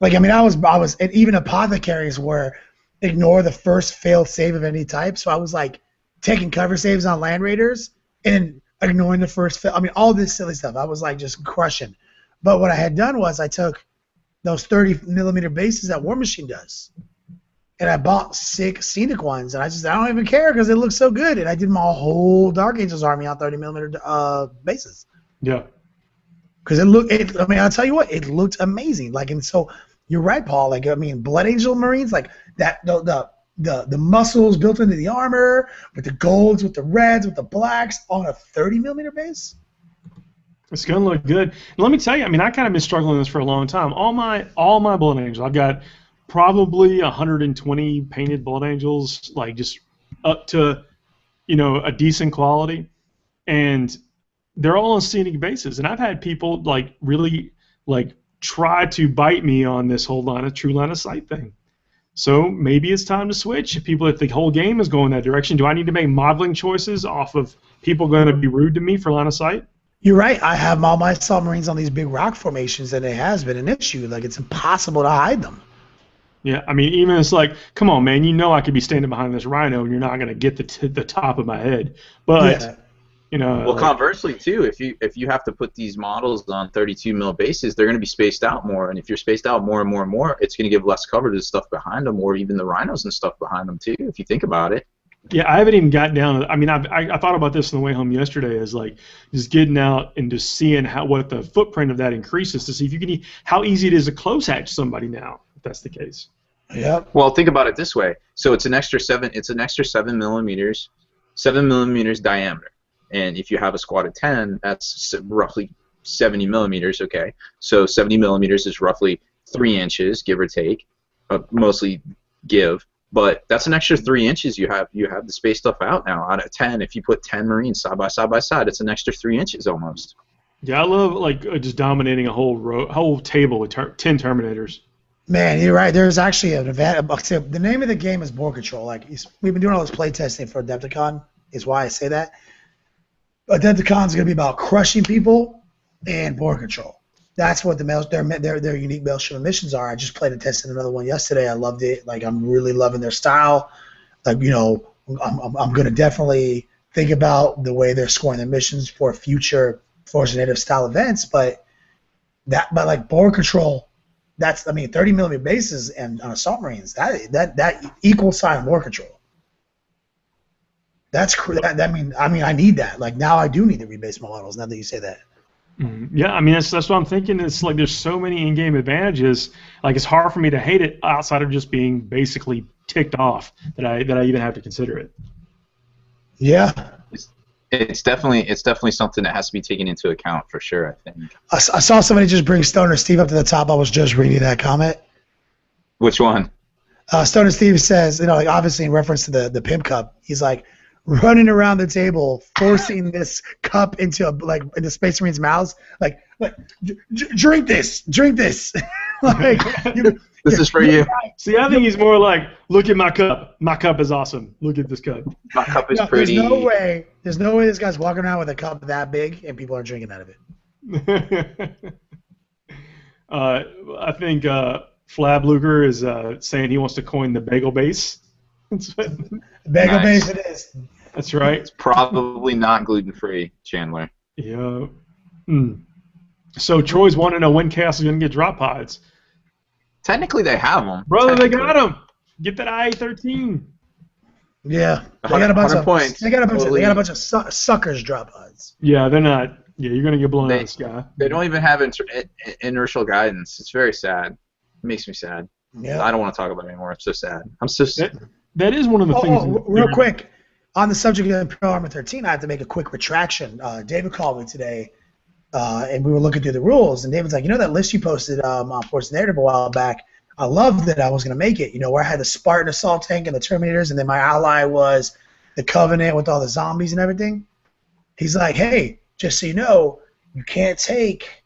S3: Like I mean, and even apothecaries were ignore the first failed save of any type. So I was like taking cover saves on Land Raiders and ignoring the first fail. I mean, all this silly stuff. I was like just crushing. But what I had done was I took those 30 millimeter bases that War Machine does, and I bought 6 scenic ones, and I don't even care because it looks so good, and I did my whole Dark Angels army on 30 millimeter bases.
S1: Yeah.
S3: Because I mean, I'll tell you what, it looked amazing. Like, and so you're right, Paul. Like, I mean, Blood Angel Marines, like that, the muscles built into the armor with the golds, with the reds, with the blacks on a 30 millimeter base.
S1: It's gonna look good. And let me tell you, I mean, I kind of been struggling with this for a long time. All my Blood Angels, I've got probably 120 painted Blood Angels, like just up to, a decent quality, and they're all on scenic bases. And I've had people like really like try to bite me on this whole true line of sight thing. So maybe it's time to switch. If the whole game is going that direction, do I need to make modeling choices off of people going to be rude to me for line of sight?
S3: You're right. I have all my submarines on these big rock formations, and it has been an issue. Like, it's impossible to hide them.
S1: Yeah, I mean, even it's like, come on, man, I could be standing behind this rhino, and you're not going to get the top of my head. But,
S2: Well, conversely, too, if you have to put these models on 32 mil bases, they're going to be spaced out more. And if you're spaced out more and more and more, it's going to give less cover to the stuff behind them, or even the rhinos and stuff behind them, too, if you think about it.
S1: Yeah, I haven't even gotten down. I mean, I thought about this on the way home yesterday, as like just getting out and just seeing what the footprint of that increases to see if you can how easy it is to close hatch somebody now, if that's the case.
S3: Yeah.
S2: Well, think about it this way. So it's an extra 7 millimeters, 7 millimeters diameter, and if you have a squad of 10, that's roughly 70 millimeters. Okay, so 70 millimeters is roughly 3 inches, give or take, mostly give. But that's an extra 3 inches you have to space stuff out now. Out of 10, if you put 10 Marines side by side, it's an extra 3 inches almost.
S1: Yeah, I love just dominating a whole table with 10 Terminators.
S3: Man, you're right. There's actually an event. The name of the game is Board Control. Like, we've been doing all this play testing for Adepticon, is why I say that. Adepticon is going to be about crushing people and board control. That's what their unique Maelstrom missions are. I just played and tested another one yesterday. I loved it. Like, I'm really loving their style. Like, I'm going to definitely think about the way they're scoring their missions for future Force Native style events. But like board control, 30 millimeter bases and on assault marines, that equals sign board control. I mean, I need that. Like, now I do need to rebase my models. Now that you say that.
S1: Yeah, I mean, that's what I'm thinking. It's like there's so many in-game advantages. Like, it's hard for me to hate it outside of just being basically ticked off that I even have to consider it.
S3: Yeah.
S2: It's definitely something that has to be taken into account for sure, I think.
S3: I saw somebody just bring Stoner Steve up to the top. I was just reading that comment.
S2: Which one?
S3: Stoner Steve says, like, obviously in reference to the Pimp Cup, he's like running around the table, forcing this cup into into Space Marines' mouths, like drink this. Like,
S2: this is for you.
S1: See, I think he's more like, look at my cup. My cup is awesome. Look at this cup.
S2: My cup is pretty.
S3: There's no way this guy's walking around with a cup that big and people are drinking out of it.
S1: I think Flab Luger is saying he wants to coin the bagel base.
S3: Bagel base it is.
S1: That's right.
S2: It's probably not gluten-free, Chandler.
S1: Yeah. So Troy's wanting to know when Chaos is going to get drop pods.
S2: Technically, they have them.
S1: Brother, they got them. Get that IA-13.
S3: Yeah, they got a bunch of
S2: points.
S3: They got a bunch of suckers drop pods.
S1: Yeah, they're not. Yeah, you're going to get blown out of the sky.
S2: They don't even have inertial guidance. It's very sad. It makes me sad.
S3: Yeah.
S2: I don't want to talk about it anymore. I'm so sad. I'm so sad.
S1: That is one of the things.
S3: Real quick, on the subject of Imperial Armor 13, I have to make a quick retraction. David called me today, and we were looking through the rules, and David's like, that list you posted on Force Narrative a while back, I loved that I was going to make it, where I had the Spartan assault tank and the Terminators, and then my ally was the Covenant with all the zombies and everything. He's like, hey, just so you know, you can't take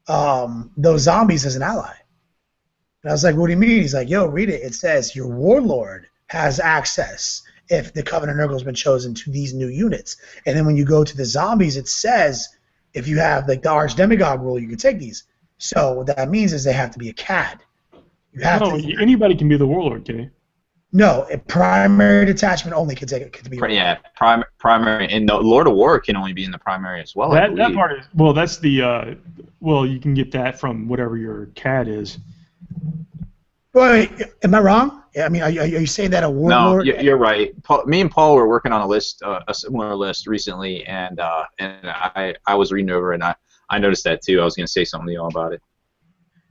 S3: those zombies as an ally. And I was like, what do you mean? He's like, yo, read it. It says your warlord has access if the Covenant Nurgle has been chosen to these new units. And then when you go to the zombies, it says if you have like the Arch Demigod rule, you can take these. So what that means is they have to be a CAD. You have to.
S1: Anybody can be the warlord, can you?
S3: No, a primary detachment only can take it. Could be.
S2: Yeah, primary, and the Lord of War can only be in the primary as well.
S1: That part is that's the you can get that from whatever your CAD is.
S3: Wait, am I wrong? Yeah, I mean, are you saying that a warlord?
S2: No, you're right. Me and Paul were working on a list, a similar list recently, and I was reading over it, and I noticed that too. I was going to say something to you all about it.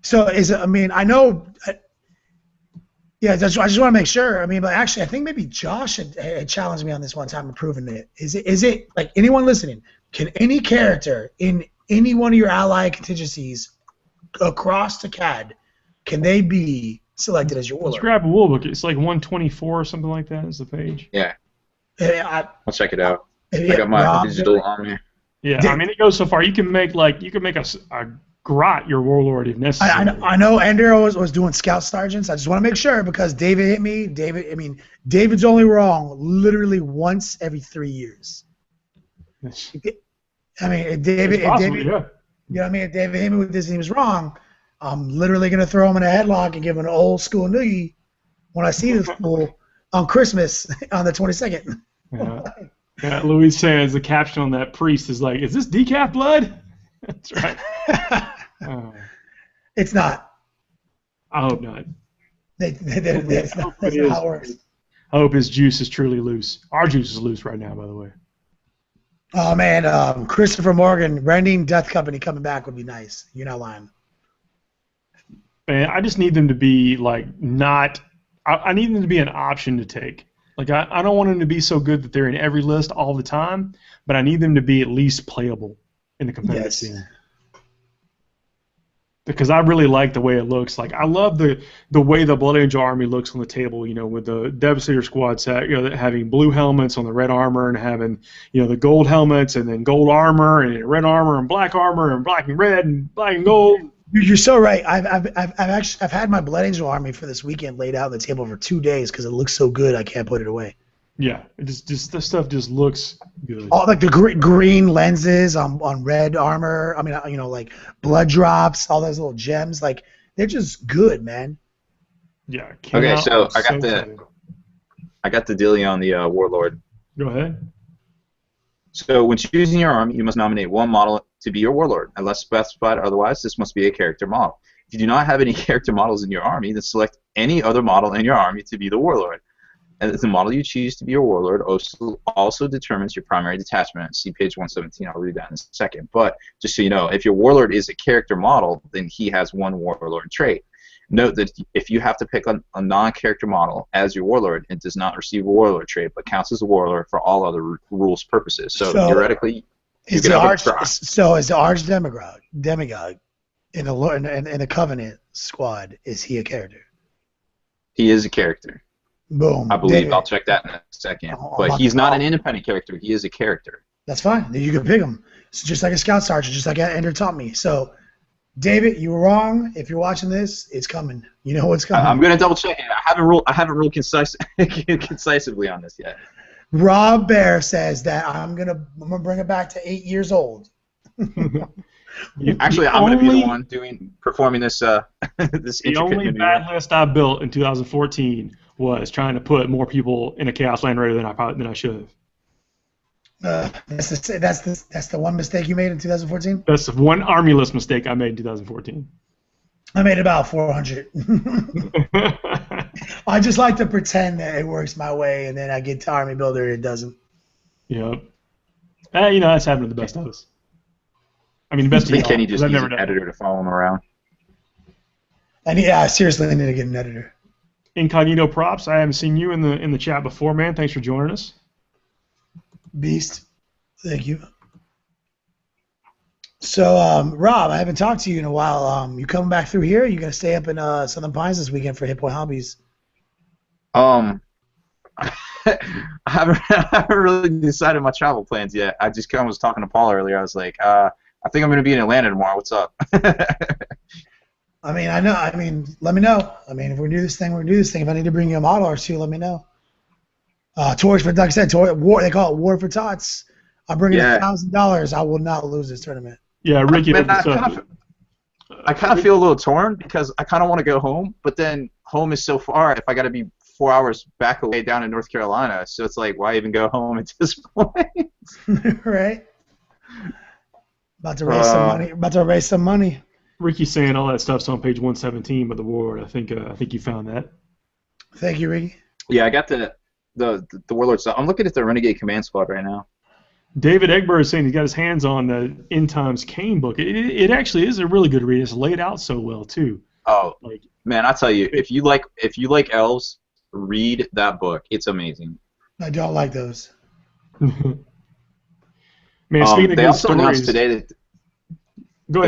S3: So I know. Yeah, I just want to make sure. I mean, but actually, I think maybe Josh had challenged me on this one time and proven it. Is it like anyone listening? Can any character in any one of your ally contingencies across the CAD, can they be selected as your warlord?
S1: Let's grab a rule book. It's like 124 or something like that is the page.
S2: Yeah. I'll check it out. I got my
S3: Rob,
S2: digital on me.
S1: Yeah, I mean, it goes so far. You can make a grot your warlord if necessary.
S3: I know Ender was doing scout sergeants. I just want to make sure because David hit me. David's only wrong literally once every 3 years. I mean, if David,
S1: yeah.
S3: You know what I mean? If David hit me with this and he was wrong, I'm literally going to throw him in a headlock and give him an old school noogie when I see this fool on Christmas on the 22nd.
S1: Yeah, Louis says the caption on that priest is like, is this decaf blood? That's right.
S3: It's not.
S1: I hope not.
S3: That's not how it works.
S1: I hope his juice is truly loose. Our juice is loose right now, by the way.
S3: Oh, man. Christopher Morgan, Rending Death Company coming back would be nice. You're not lying.
S1: Man, I just need them to be, like, not... I need them to be an option to take. Like, I don't want them to be so good that they're in every list all the time, but I need them to be at least playable in the competitive scene. Because I really like the way it looks. Like, I love the way the Blood Angel army looks on the table, you know, with the Devastator squad set, you know, having blue helmets on the red armor and having, you know, the gold helmets and then gold armor and red armor and black and red and black and gold.
S3: You're so right. I've had my Blood Angel army for this weekend laid out on the table for 2 days because it looks so good I can't put it away.
S1: Yeah, it just this stuff just looks good.
S3: All like the green lenses on red armor. I mean, you know, like blood drops, all those little gems. Like they're just good, man.
S1: Yeah.
S2: Okay, so I got the dealie on the warlord.
S1: Go ahead.
S2: So when choosing your army, you must nominate one model to be your warlord. Unless specified otherwise, this must be a character model. If you do not have any character models in your army, then select any other model in your army to be the warlord. And the model you choose to be your warlord also determines your primary detachment. See page 117. I'll read that in a second. But just so you know, if your warlord is a character model, then he has one warlord trait. Note that if you have to pick a non-character model as your warlord, it does not receive a warlord trait, but counts as a warlord for all other rules purposes. So theoretically, you could have a try.
S3: So is the Arch Demigod in a Covenant squad, is he a character?
S2: He is a character.
S3: Boom.
S2: I believe. David. I'll check that in a second. But he's not an independent character. He is a character.
S3: That's fine. You can pick him. It's just like a scout sergeant, just like Ender taught me. So, David, you were wrong. If you're watching this, it's coming. You know what's coming.
S2: I'm going to double check it. I haven't ruled concisely on this yet.
S3: Rob Bear says that I'm gonna bring it back to 8 years old.
S2: Actually, I'm going to be the one performing this. This
S1: the only bad list I built in 2014 was trying to put more people in a Chaos Land Raider than I should have.
S3: That's the one mistake you made in 2014?
S1: That's the one army list mistake I made in 2014.
S3: I made about 400. I just like to pretend that it works my way, and then I get to Army Builder and it doesn't.
S1: Yep. You know, that's happening to the best of us. I mean, the best of you.
S2: Kenny just needs an editor to follow him around.
S3: I seriously need to get an editor.
S1: Incognito Props, I haven't seen you in the chat before, man. Thanks for joining us.
S3: Beast, thank you. So, Rob, I haven't talked to you in a while. You coming back through here? You gonna stay up in Southern Pines this weekend for Hit Point Hobbies?
S2: I haven't really decided my travel plans yet. I just was talking to Paul earlier. I was like, I think I'm gonna be in Atlanta tomorrow. What's up?
S3: I mean, I know. I mean, let me know. I mean, if we do this thing, we do this thing. If I need to bring you a model or two, let me know. Tours for, like I said, war. They call it War for Tots. I'm bringing $1,000. I will not lose this tournament.
S1: Yeah, Ricky.
S2: I kind of feel a little torn because I kind of want to go home, but then home is so far. If I got to be 4 hours back away down in North Carolina, so it's like, why even go home at this point?
S3: Right. About to raise some money. About to raise some money.
S1: Ricky's saying all that stuff's on page 117 of the Warlord. I think you found that.
S3: Thank you, Ricky.
S2: Yeah, I got the Warlord stuff. I'm looking at the Renegade Command Squad right now.
S1: David Egbert is saying he's got his hands on the End Times Kane book. It actually is a really good read. It's laid out so well too.
S2: Oh, man, I tell you, if you like elves, read that book. It's amazing.
S3: I don't like those.
S1: Man, speaking of
S2: they
S1: good
S2: also
S1: stories,
S2: announced today that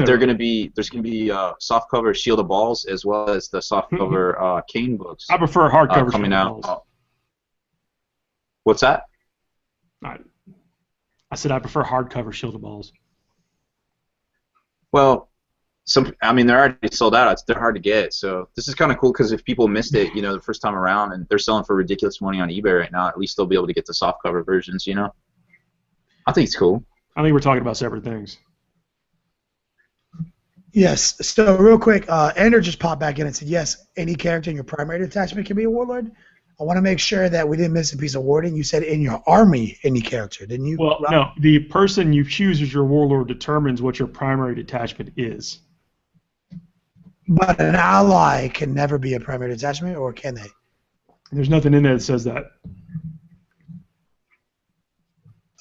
S1: there's
S2: going to be soft cover Shield of Balls as well as the soft cover Kane books.
S1: I prefer hardcover
S2: coming
S1: Shield of
S2: out. What's that?
S1: I said I prefer hardcover Shield of Balls.
S2: Well, they're already sold out. They're hard to get. So this is kind of cool because if people missed it, the first time around, and they're selling for ridiculous money on eBay right now, at least they'll be able to get the soft cover versions. I think it's cool.
S1: I think we're talking about separate things.
S3: Yes. So real quick, Ender just popped back in and said, yes, any character in your primary detachment can be a warlord. I want to make sure that we didn't miss a piece of wording. You said in your army, any character, didn't you?
S1: Well, no. The person you choose as your warlord determines what your primary detachment is.
S3: But an ally can never be a primary detachment, or can they?
S1: There's nothing in there that says that.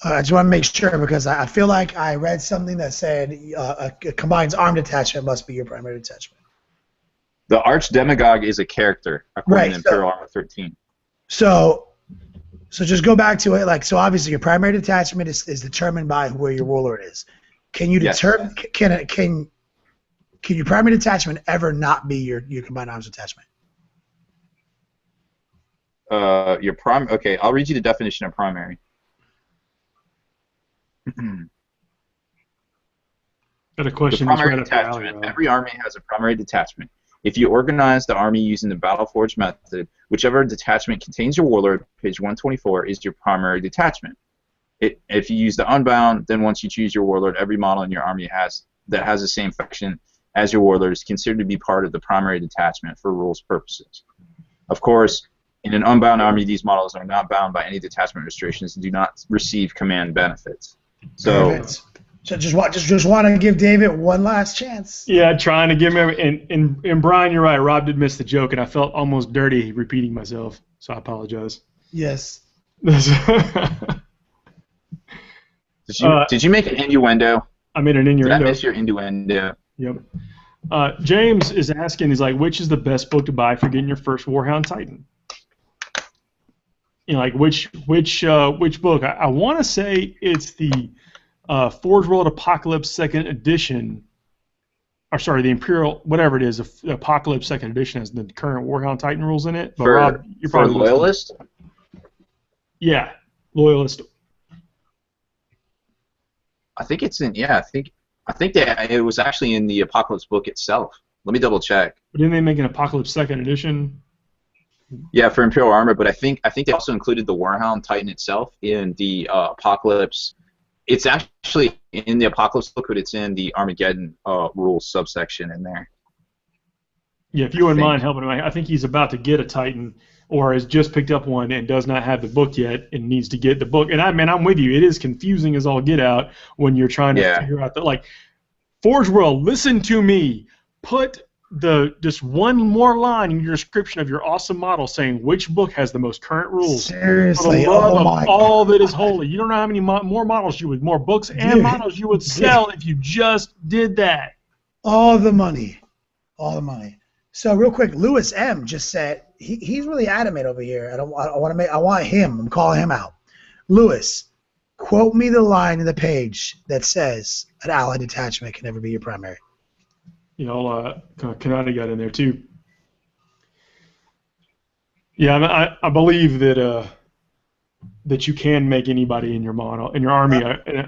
S3: I just want to make sure because I feel like I read something that said a combined armed detachment must be your primary detachment.
S2: The Arch Demagogue is a character according to Imperial Armor 13. So
S3: just go back to it. So obviously your primary detachment is determined by where your warlord is. Can you determine? Can your primary detachment ever not be your combined arms detachment?
S2: Okay, I'll read you the definition of primary.
S1: Got a question.
S2: The primary detachment. Every army has a primary detachment. If you organize the army using the Battleforge method, whichever detachment contains your warlord, page 124, is your primary detachment. If you use the Unbound, then once you choose your warlord, every model in your army that has the same faction as your warlord is considered to be part of the primary detachment for rules purposes. Of course, in an Unbound army, these models are not bound by any detachment restrictions and do not receive command benefits. So
S3: just want to give David one last chance.
S1: Yeah, trying to give him. And Brian, you're right. Rob did miss the joke, and I felt almost dirty repeating myself, so I apologize.
S3: Yes.
S2: Did you make an innuendo?
S1: I made an innuendo.
S2: Did I miss your innuendo?
S1: Yep. James is asking, he's like, which is the best book to buy for getting your first Warhound Titan? Which book? I want to say it's the Forge World Apocalypse 2nd Edition, or sorry, the Imperial, whatever it is, the Apocalypse 2nd Edition has the current Warhound Titan rules in it. But Rob, you're probably
S2: Loyalist?
S1: Yeah, Loyalist.
S2: I think it's in. Yeah, I think that it was actually in the Apocalypse book itself. Let me double check.
S1: But didn't they make an Apocalypse 2nd Edition?
S2: Yeah, for Imperial Armor, but I think they also included the Warhound Titan itself in the Apocalypse. It's actually in the Apocalypse book, but it's in the Armageddon rules subsection in there.
S1: Yeah, if you wouldn't mind helping him, I think he's about to get a Titan, or has just picked up one and does not have the book yet and needs to get the book. And I'm with you. It is confusing as all get out when you're trying to figure out Forge World, listen to me. Put just one more line in your description of your awesome model saying which book has the most current rules.
S3: Seriously,
S1: for the love of all that is holy. You don't know how many more models more books and models you would sell if you just did that.
S3: All the money. So real quick, Lewis M just said he's really adamant over here. I want him. I'm calling him out. Lewis, quote me the line in the page that says an allied detachment can never be your primary.
S1: Kanata got in there too. Yeah, I believe that that you can make anybody in your army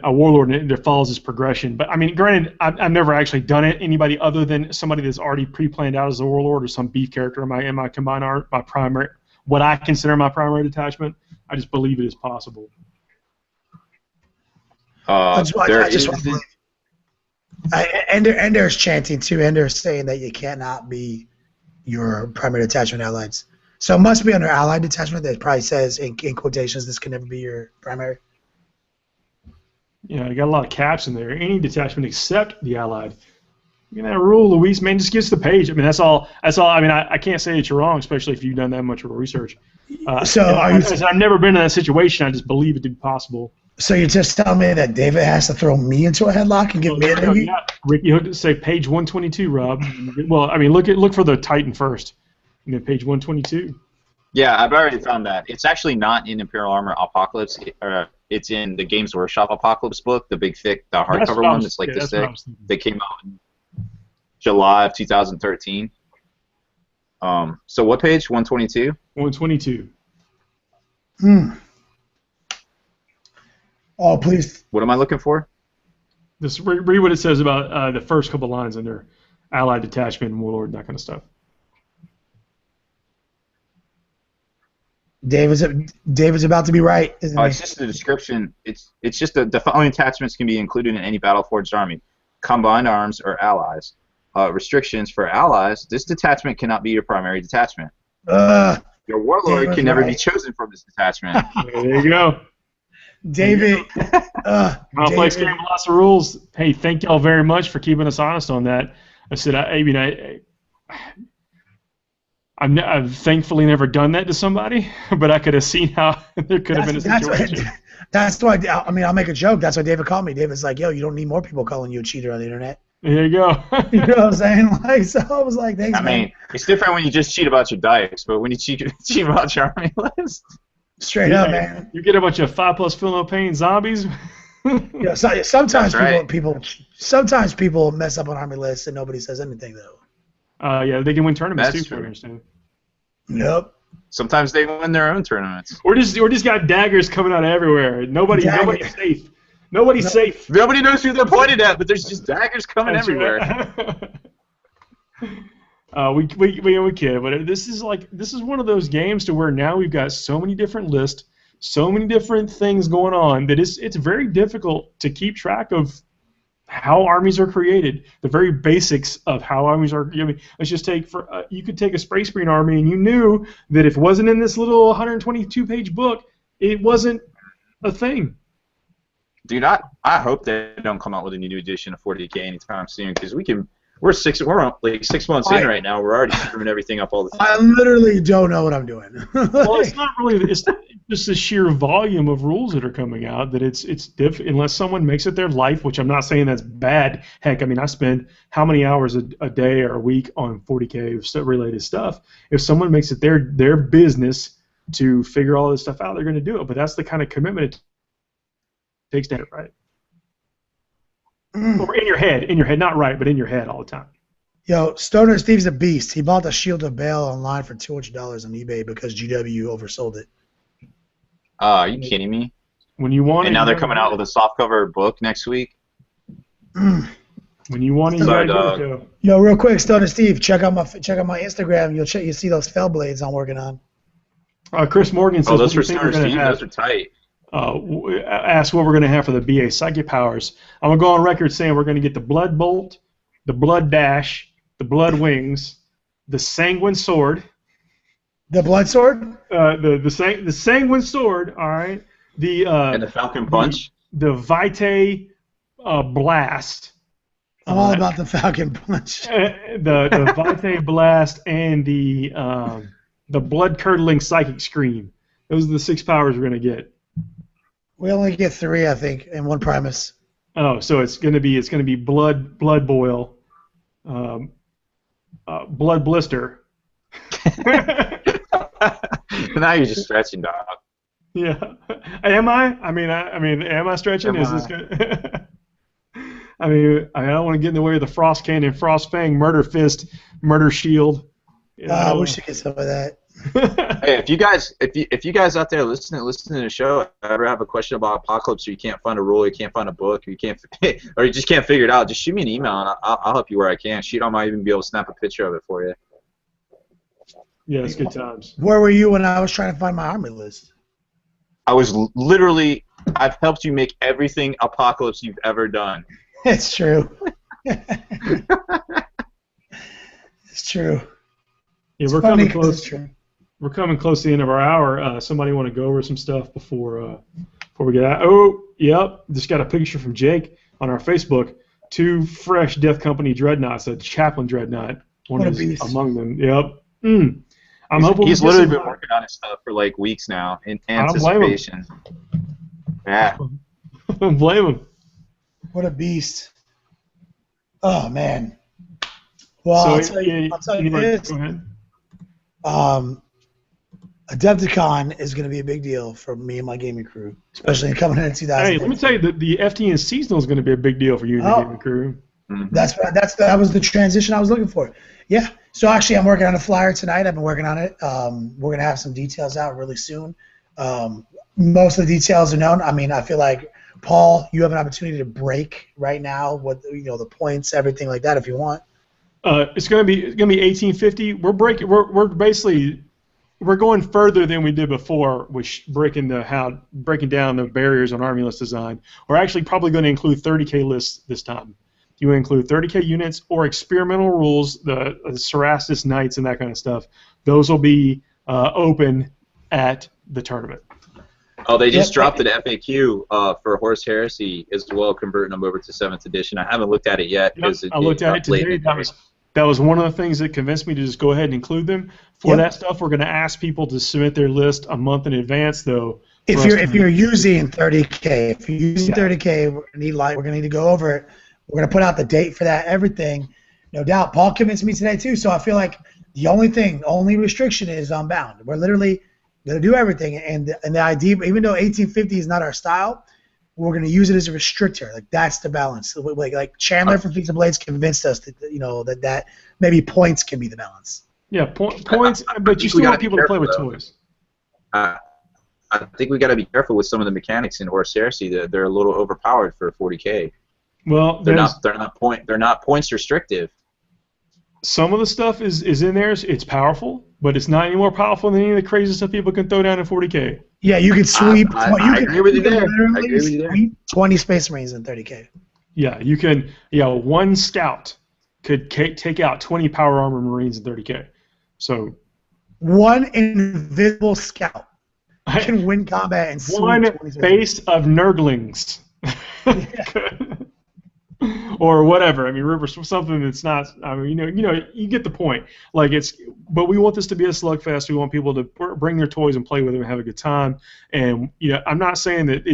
S1: a warlord, and it follows this progression. But I mean, granted, I've never actually done it. Anybody other than somebody that's already pre-planned out as a warlord or some beef character in my combined art, my primary, what I consider my primary detachment. I just believe it is possible.
S3: I just want to believe. Ender's chanting too. Ender's saying that you cannot be your primary detachment allies. So it must be under allied detachment that probably says in quotations this can never be your primary.
S1: Yeah, you got a lot of caps in there. Any detachment except the allied. You know that rule, Luis, man, just gets the page. I mean, that's all. I mean, I can't say that you're wrong, especially if you've done that much research. I've never been in that situation. I just believe it to be possible.
S3: So you're just telling me that David has to throw me into a headlock and give me an interview?
S1: Yeah, Ricky Hook, say page 122, Rob. Well, I mean, look for the Titan first, and then page 122.
S2: Yeah, I've already found that. It's actually not in Imperial Armor Apocalypse. It's in the Games Workshop Apocalypse book, the big thick, the hardcover one that's like this thick. They came out in July of 2013. So what page? 122?
S1: 122.
S3: Oh, please.
S2: What am I looking for?
S1: Just read what it says about the first couple lines under allied detachment and warlord and that kind of stuff.
S3: David's about to be right, isn't he?
S2: It's just the description. It's just the following attachments can be included in any battle-forged army: combined arms or allies. Restrictions for allies: this detachment cannot be your primary detachment. Your warlord can never be chosen from this detachment.
S1: There you go.
S3: David.
S1: Complex game, lots of rules. Hey, thank y'all very much for keeping us honest on that. I said, I've thankfully never done that to somebody, but I could have seen how there could have been a situation.
S3: That's why, I mean, I'll make a joke. That's why David called me. David's like, yo, you don't need more people calling you a cheater on the internet.
S1: There you go.
S3: You know what I'm saying? Like, so I was like, thanks, man.
S2: I mean, it's different when you just cheat about your dice, but when you cheat about your army list.
S3: Straight up, man.
S1: You get a bunch of 5+ fill no pain zombies.
S3: Yeah, sometimes sometimes people mess up on army lists and nobody says anything though.
S1: Yeah, they can win tournaments
S2: That's
S1: too.
S2: true.
S1: Understand?
S3: Yep.
S2: Sometimes they win their own tournaments.
S1: Or just got daggers coming out of everywhere. Nobody's safe. Nobody's safe.
S2: Nobody knows who they're pointed at, but there's just daggers coming everywhere.
S1: We kid, but this is one of those games to where now we've got so many different lists, so many different things going on that it's very difficult to keep track of how armies are created, the very basics of how armies are. I mean, let's just take you could take a Space Marine army and you knew that if it wasn't in this little 122-page book, it wasn't a thing.
S2: Dude, I hope they don't come out with a new edition of 40K anytime soon, because we're 6 months in right now. We're already screwing everything up all the time.
S3: I literally don't know what I'm doing.
S1: Well, it's not really. It's just the sheer volume of rules that are coming out that it's unless someone makes it their life, which I'm not saying that's bad. Heck, I mean, I spend how many hours a day or a week on 40K related stuff. If someone makes it their business to figure all this stuff out, they're going to do it. But that's the kind of commitment it takes to it, right? Or in your head, not right, but in your head all the time.
S3: Yo, Stoner Steve's a beast. He bought the Shield of Baal online for $200 on eBay because GW oversold it.
S2: Are you kidding me?
S1: When you want
S2: and now they're coming out with a softcover book next week.
S1: When you want it, you gotta get it.
S3: Yo, real quick, Stoner Steve, check out my Instagram. You'll see those fell blades I'm working on.
S1: Chris Morgan says,
S2: those for Stoner Steve. Those are tight.
S1: Ask what we're going to have for the BA Psychic Powers. I'm going to go on record saying we're going to get the Blood Bolt, the Blood Dash, the Blood Wings, the Sanguine Sword.
S3: The Blood Sword?
S1: The Sanguine Sword, all right.
S2: And the Falcon Punch.
S1: The Vitae Blast.
S3: I'm all about the Falcon Punch.
S1: The Vitae Blast and the Blood-Curdling Psychic Scream. Those are the 6 powers we're going to get.
S3: We only get 3, I think, and 1 Primus.
S1: Oh, so it's gonna be blood boil, blood blister.
S2: Now you're just stretching, dog.
S1: Yeah, am I? I mean, am I stretching? Is this good? I mean, I don't want to get in the way of the Frost Cannon, Frost Fang, Murder Fist, Murder Shield.
S3: I wish I could get some of that.
S2: Hey, if you guys out there listening to the show ever have a question about Apocalypse, or you can't find a rule, you can't find a book, or you can't, or you just can't figure it out, just shoot me an email and I'll help you where I can. Shoot, I might even be able to snap a picture of it for you.
S1: Yeah, it's good times.
S3: Where were you when I was trying to find my army list?
S2: I was literally, I've helped you make everything Apocalypse you've ever done.
S3: It's true. It's true.
S1: Yeah,
S3: It's
S1: we're
S3: funny
S1: coming
S3: 'cause
S1: close.
S3: it's true.
S1: We're coming close to the end of our hour. Somebody want to go over some stuff before we get out? Oh, yep. Just got a picture from Jake on our Facebook. 2 fresh Death Company dreadnoughts, a Chaplain dreadnought. One
S3: What a
S1: is
S3: beast.
S1: among them. Yep. I'm hoping
S2: He's
S1: we get
S2: literally
S1: some-
S2: been working on his stuff for like weeks now in
S1: I don't blame him.
S2: anticipation. Yeah.
S1: Don't blame him.
S3: What a beast. Oh, man. Well,
S1: So,
S3: I'll tell you this.
S1: Go ahead.
S3: Adepticon is going to be a big deal for me and my gaming crew, especially coming in 2000.
S1: Hey, let me tell you, the FTN seasonal is going to be a big deal for you and your gaming crew.
S2: Mhm.
S3: That was the transition I was looking for. Yeah. So actually, I'm working on a flyer tonight. I've been working on it. We're gonna have some details out really soon. Most of the details are known. I mean, I feel like Paul, you have an opportunity to break right now what the points, everything like that, if you want.
S1: It's gonna be 1850. We're going further than we did before, which breaking down the barriers on army list design. We're actually probably going to include 30K lists this time. You include 30K units or experimental rules, the Cerastus Knights and that kind of stuff. Those will be open at the tournament.
S2: Oh, they just dropped an FAQ for Horse Heresy as well, converting them over to 7th edition. I haven't looked at it yet.
S1: Yep, I looked at it today. That was one of the things that convinced me to just go ahead and include them. For that stuff, we're going to ask people to submit their list a month in advance, though.
S3: If you're using 30K, we're gonna need to go over it. We're gonna put out the date for that, everything. No doubt. Paul convinced me today too, so I feel like the only restriction is Unbound. We're literally gonna do everything, and the idea, even though 1850 is not our style, we're gonna use it as a restrictor. Like that's the balance. Like Chandler from Feats of Blades convinced us that that maybe points can be the balance.
S1: Yeah, points, but you still want people to play with toys.
S2: I think we got to be careful with some of the mechanics in Horse Heresy. They're a little overpowered for 40K.
S1: Well,
S2: they're not points restrictive.
S1: Some of the stuff is in there. It's powerful, but it's not any more powerful than any of the crazy stuff people can throw down in 40K.
S3: Yeah, you could sweep.
S2: I agree with you there. I agree with you there.
S3: 20 Space Marines in 30K.
S1: Yeah, you can. Yeah, one scout could take out 20 power armor Marines in 30K. So
S3: one invisible scout can win combat and
S1: one base of Nurglings. Or whatever. I mean, something that's not. I mean, you get the point. Like but we want this to be a slugfest. We want people to bring their toys and play with them and have a good time. And I'm not saying that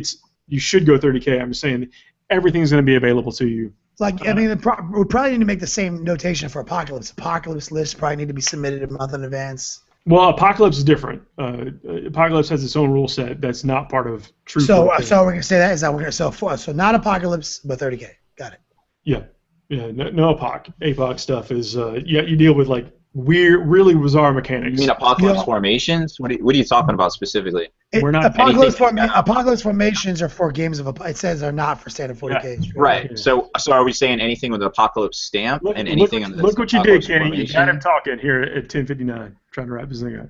S1: you should go 30K. I'm just saying everything's going to be available to you.
S3: Like, I mean, we probably need to make the same notation for Apocalypse. Apocalypse lists probably need to be submitted a month in advance.
S1: Well, Apocalypse is different. Apocalypse has its own rule set that's not part of True.
S3: So we're gonna say that is that we're gonna so not Apocalypse but 30K. Got it.
S1: Yeah. No APOC stuff is you deal with like weird, really bizarre mechanics.
S2: You mean Apocalypse formations? What are you talking about specifically?
S3: Apocalypse formations are for games of it says are not for standard 40K.
S2: Yeah. Right. Yeah. So are we saying anything with the Apocalypse stamp and anything on the
S1: Look what you did, Kenny.
S2: Formation?
S1: You got him talking here at 10:59, trying to wrap this thing up.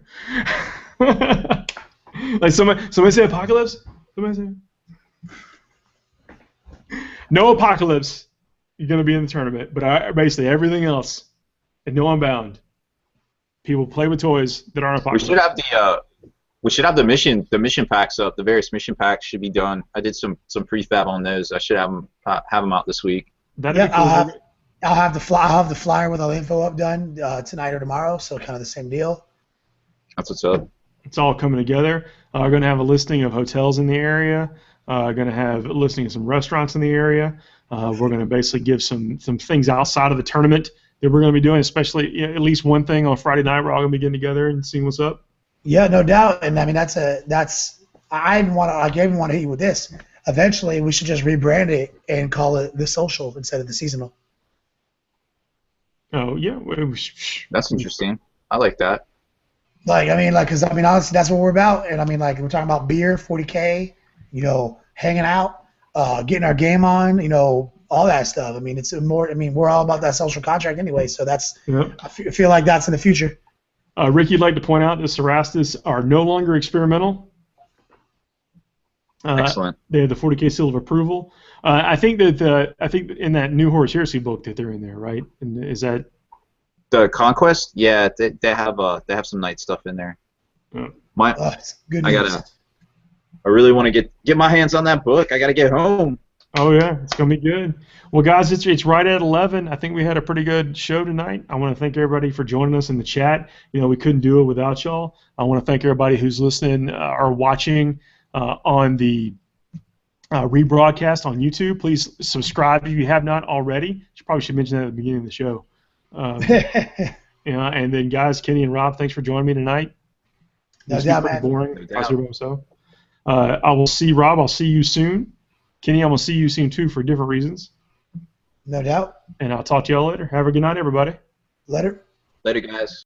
S1: Like somebody say Apocalypse. Somebody say. No Apocalypse. You're going to be in the tournament, but basically everything else, and no Unbound. People play with toys that aren't Apocalypse.
S2: We should have the mission packs up. The various mission packs should be done. I did some prefab on those. I should have them out this week.
S3: I'll have the flyer with all the info up done tonight or tomorrow. So kind of the same deal.
S2: That's what's up.
S1: It's all coming together. We're going to have a listing of hotels in the area. Going to have a listing of some restaurants in the area. We're going to basically give some things outside of the tournament that we're going to be doing, especially at least one thing on Friday night. We're all going to be getting together and seeing what's up.
S3: Yeah, no doubt. And I mean, I even want to hit you with this. Eventually, we should just rebrand it and call it the social instead of the seasonal.
S1: Oh yeah,
S2: that's interesting. I like that.
S3: Like, I mean, like, because, I mean, honestly, that's what we're about. And, I mean, like, we're talking about beer, 40K, you know, hanging out, getting our game on, you know, all that stuff. I mean, it's more, I mean, we're all about that social contract anyway. So that's,
S1: Yep.
S3: I feel like that's in the future.
S1: Ricky, you'd like to point out that Cerastus are no longer experimental.
S2: Excellent.
S1: They have the 40K seal of approval. I think in that New Horse Heresy book that they're in there, right? And is that
S2: the Conquest? Yeah, they have some nice stuff in there.
S3: It's good news.
S2: I really want to get my hands on that book. I gotta get home.
S1: Oh yeah, it's gonna be good. Well, guys, it's right at 11. I think we had a pretty good show tonight. I want to thank everybody for joining us in the chat. You know, we couldn't do it without y'all. I want to thank everybody who's listening or watching on the rebroadcast on YouTube. Please subscribe if you have not already. You probably should mention that at the beginning of the show. And then guys, Kenny and Rob, thanks for joining me tonight.
S3: No doubt, man.
S1: Boring. I will see Rob. I'll see you soon. Kenny, I'm gonna see you soon too for different reasons.
S3: No doubt.
S1: And I'll talk to y'all later. Have a good night, everybody.
S3: Later.
S2: Later, guys.